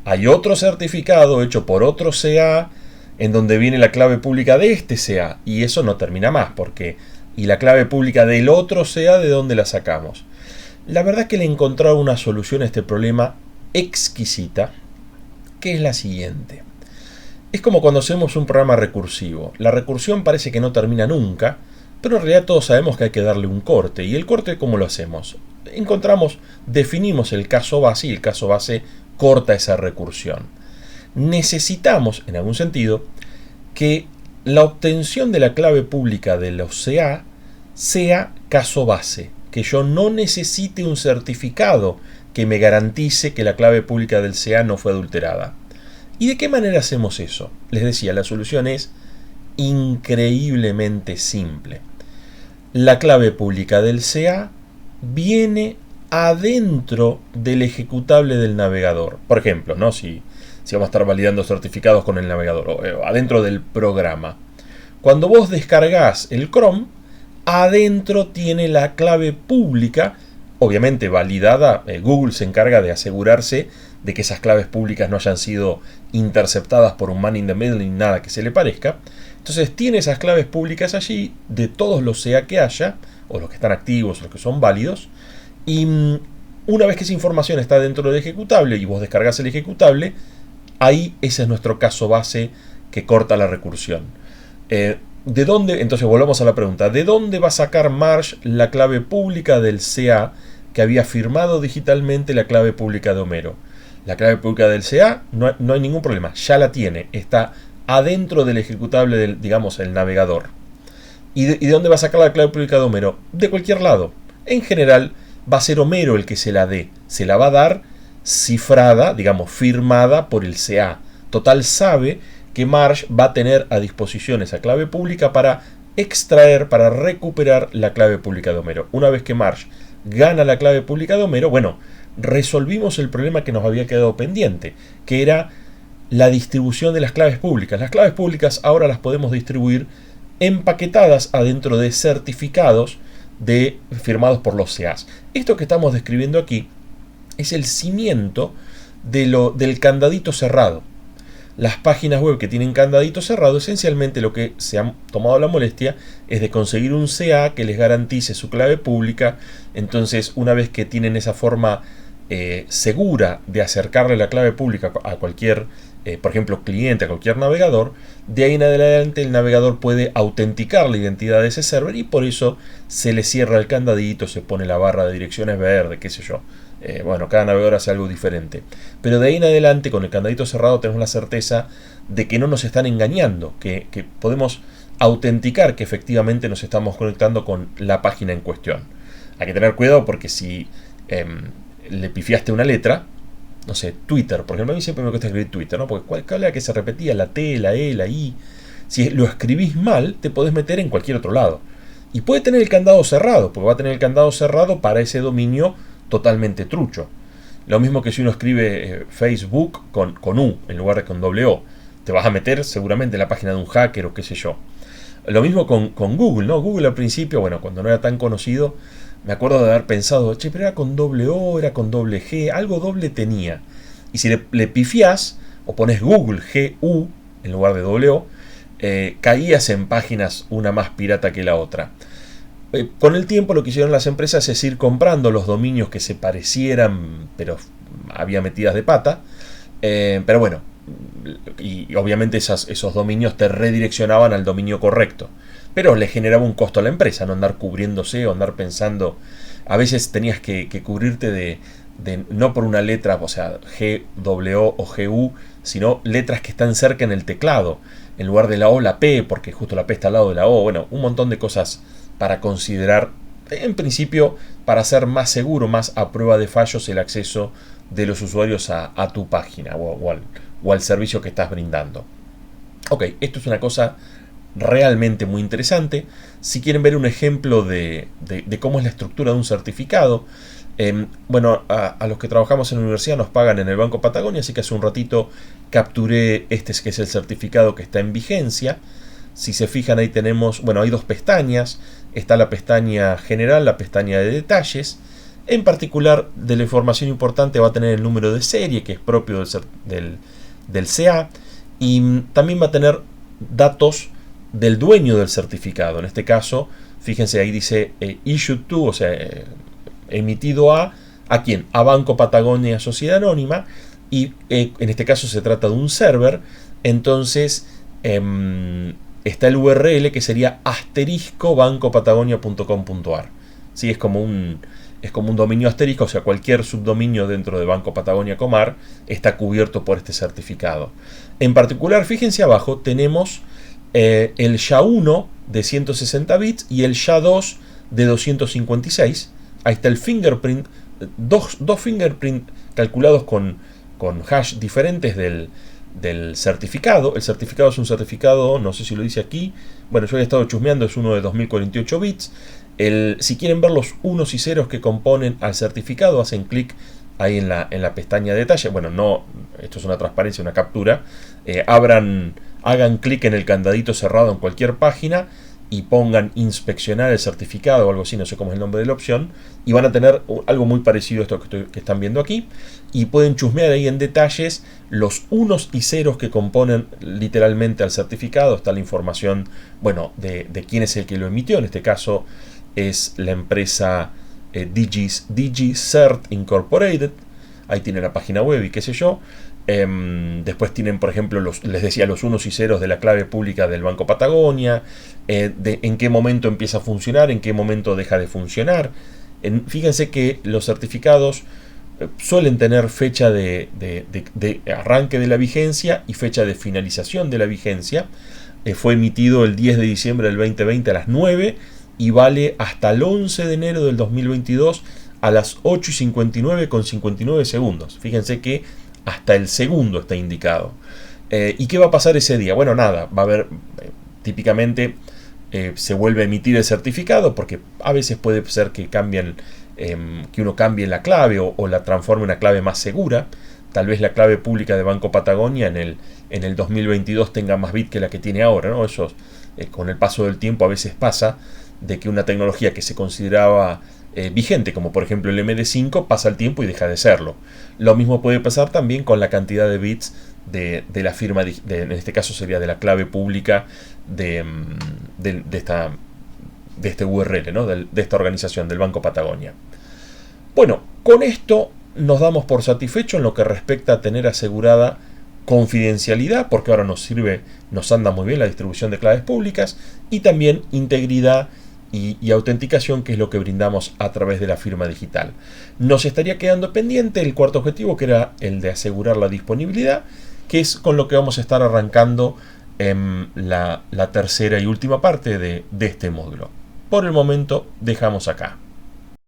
hay otro certificado hecho por otro CA en donde viene la clave pública de este CA. Y eso no termina más, porque ¿y la clave pública del otro CA de dónde la sacamos? La verdad es que le he encontrado una solución a este problema exquisita, que es la siguiente. Es como cuando hacemos un programa recursivo. La recursión parece que no termina nunca, pero en realidad todos sabemos que hay que darle un corte. ¿Y el corte cómo lo hacemos? Definimos el caso base, y el caso base corta esa recursión. Necesitamos, en algún sentido, que la obtención de la clave pública de los CA sea caso base, que yo no necesite un certificado que me garantice que la clave pública del CA no fue adulterada. ¿Y de qué manera hacemos eso? Les decía, la solución es increíblemente simple. La clave pública del CA viene adentro del ejecutable del navegador. Por ejemplo, ¿no? Si vamos a estar validando certificados con el navegador, o adentro del programa. Cuando vos descargás el Chrome, adentro tiene la clave pública, obviamente validada. Google se encarga de asegurarse de que esas claves públicas no hayan sido interceptadas por un man in the middle ni nada que se le parezca. Entonces tiene esas claves públicas allí de todos los CA que haya, o los que están activos, o los que son válidos, y una vez que esa información está dentro del ejecutable y vos descargas el ejecutable, ahí ese es nuestro caso base que corta la recursión. ¿De dónde? Entonces volvamos a la pregunta: ¿de dónde va a sacar Marge la clave pública del CA que había firmado digitalmente la clave pública de Homero? La clave pública del CA no hay ningún problema, ya la tiene, está adentro del ejecutable del, digamos, el navegador. ¿Y de dónde va a sacar la clave pública de Homero? De cualquier lado. En general va a ser Homero el que se la dé, se la va a dar cifrada, digamos, firmada por el CA. Total, sabe que Marge va a tener a disposición esa clave pública para extraer, para recuperar la clave pública de Homero. Una vez que Marge gana la clave pública de Homero, bueno, resolvimos el problema que nos había quedado pendiente, que era la distribución de las claves públicas. Las claves públicas ahora las podemos distribuir empaquetadas adentro de certificados firmados por los CAs. Esto que estamos describiendo aquí es el cimiento del candadito cerrado. Las páginas web que tienen candadito cerrado, esencialmente lo que se han tomado la molestia es de conseguir un CA que les garantice su clave pública. Entonces, una vez que tienen esa forma segura de acercarle la clave pública a cualquier por ejemplo, cliente a cualquier navegador, de ahí en adelante el navegador puede autenticar la identidad de ese server y por eso se le cierra el candadito, se pone la barra de direcciones verde, qué sé yo. Bueno, cada navegador hace algo diferente. Pero de ahí en adelante, con el candadito cerrado, tenemos la certeza de que no nos están engañando, que podemos autenticar que efectivamente nos estamos conectando con la página en cuestión. Hay que tener cuidado porque si le pifiaste una letra, no sé, Twitter, por ejemplo, a mí siempre me cuesta escribir Twitter, ¿no? Porque cuál era que se repetía, la T, la E, la I. Si lo escribís mal, te podés meter en cualquier otro lado. Y puede tener el candado cerrado, porque va a tener el candado cerrado para ese dominio totalmente trucho. Lo mismo que si uno escribe Facebook con U en lugar de con doble O. Te vas a meter seguramente en la página de un hacker o qué sé yo. Lo mismo con Google, ¿no? Google al principio, bueno, cuando no era tan conocido, me acuerdo de haber pensado, che, pero era con doble O, era con doble G, algo doble tenía. Y si le pifiás o pones Google GU en lugar de doble O, caías en páginas una más pirata que la otra. Con el tiempo lo que hicieron las empresas es ir comprando los dominios que se parecieran, pero había metidas de pata. Pero bueno, y obviamente esos dominios te redireccionaban al dominio correcto. Pero le generaba un costo a la empresa, no andar cubriéndose o andar pensando. A veces tenías que cubrirte de no por una letra, o sea, G, W o GU, sino letras que están cerca en el teclado. En lugar de la O, la P, porque justo la P está al lado de la O. Bueno, un montón de cosas para considerar, en principio, para hacer más seguro, más a prueba de fallos el acceso de los usuarios a tu página o al servicio que estás brindando. Ok, esto es una cosa realmente muy interesante. Si quieren ver un ejemplo de cómo es la estructura de un certificado, bueno, a los que trabajamos en la universidad nos pagan en el Banco Patagonia, así que hace un ratito capturé este que es el certificado que está en vigencia. Si se fijan, ahí tenemos, bueno, hay dos pestañas. Está la pestaña general, la pestaña de detalles. En particular, de la información importante va a tener el número de serie, que es propio del CA, y también va a tener datos del dueño del certificado. En este caso, fíjense, ahí dice issued to, o sea, emitido ¿a quién? A Banco Patagonia Sociedad Anónima, y en este caso se trata de un server. Entonces está el URL que sería *bancopatagonia.com.ar. ¿Sí? Es como un dominio asterisco, o sea, cualquier subdominio dentro de Banco Patagonia Comar está cubierto por este certificado. En particular, fíjense abajo, tenemos el SHA-1 de 160 bits y el SHA-2 de 256. Ahí está el fingerprint, dos fingerprint calculados con hash diferentes del certificado. El certificado es un certificado, no sé si lo dice aquí, bueno, yo he estado chusmeando, es uno de 2048 bits. Si quieren ver los unos y ceros que componen al certificado, hacen clic ahí en la pestaña de detalle. Bueno, no, esto es una transparencia, una captura. Hagan clic en el candadito cerrado en cualquier página y pongan inspeccionar el certificado o algo así, no sé cómo es el nombre de la opción, y van a tener algo muy parecido a esto que están viendo aquí, y pueden chusmear ahí en detalles los unos y ceros que componen literalmente al certificado. Está la información, bueno, de quién es el que lo emitió. En este caso es la empresa DigiCert Incorporated. Ahí tiene la página web y qué sé yo. Después tienen, por ejemplo, les decía, los unos y ceros de la clave pública del Banco Patagonia, en qué momento empieza a funcionar, en qué momento deja de funcionar. Fíjense que los certificados suelen tener fecha de arranque de la vigencia y fecha de finalización de la vigencia. Fue emitido el 10 de diciembre del 2020 a las 9 y vale hasta el 11 de enero del 2022 a las 8:59 con 59 segundos. Fíjense que hasta el segundo está indicado. ¿Y qué va a pasar ese día? Bueno, nada, va a haber, típicamente se vuelve a emitir el certificado, porque a veces puede ser que uno cambie la clave o la transforme en una clave más segura. Tal vez la clave pública de Banco Patagonia en el 2022 tenga más bit que la que tiene ahora, ¿no? Eso con el paso del tiempo a veces pasa, de que una tecnología que se consideraba vigente, como por ejemplo el MD5, pasa el tiempo y deja de serlo. Lo mismo puede pasar también con la cantidad de bits de la firma, en este caso sería de la clave pública de este URL, ¿no? de esta organización, del Banco Patagonia. Bueno, con esto nos damos por satisfechos en lo que respecta a tener asegurada confidencialidad, porque ahora nos anda muy bien la distribución de claves públicas, y también integridad y autenticación, que es lo que brindamos a través de la firma digital. Nos estaría quedando pendiente el cuarto objetivo, que era el de asegurar la disponibilidad, que es con lo que vamos a estar arrancando en la tercera y última parte de este módulo. Por el momento dejamos acá.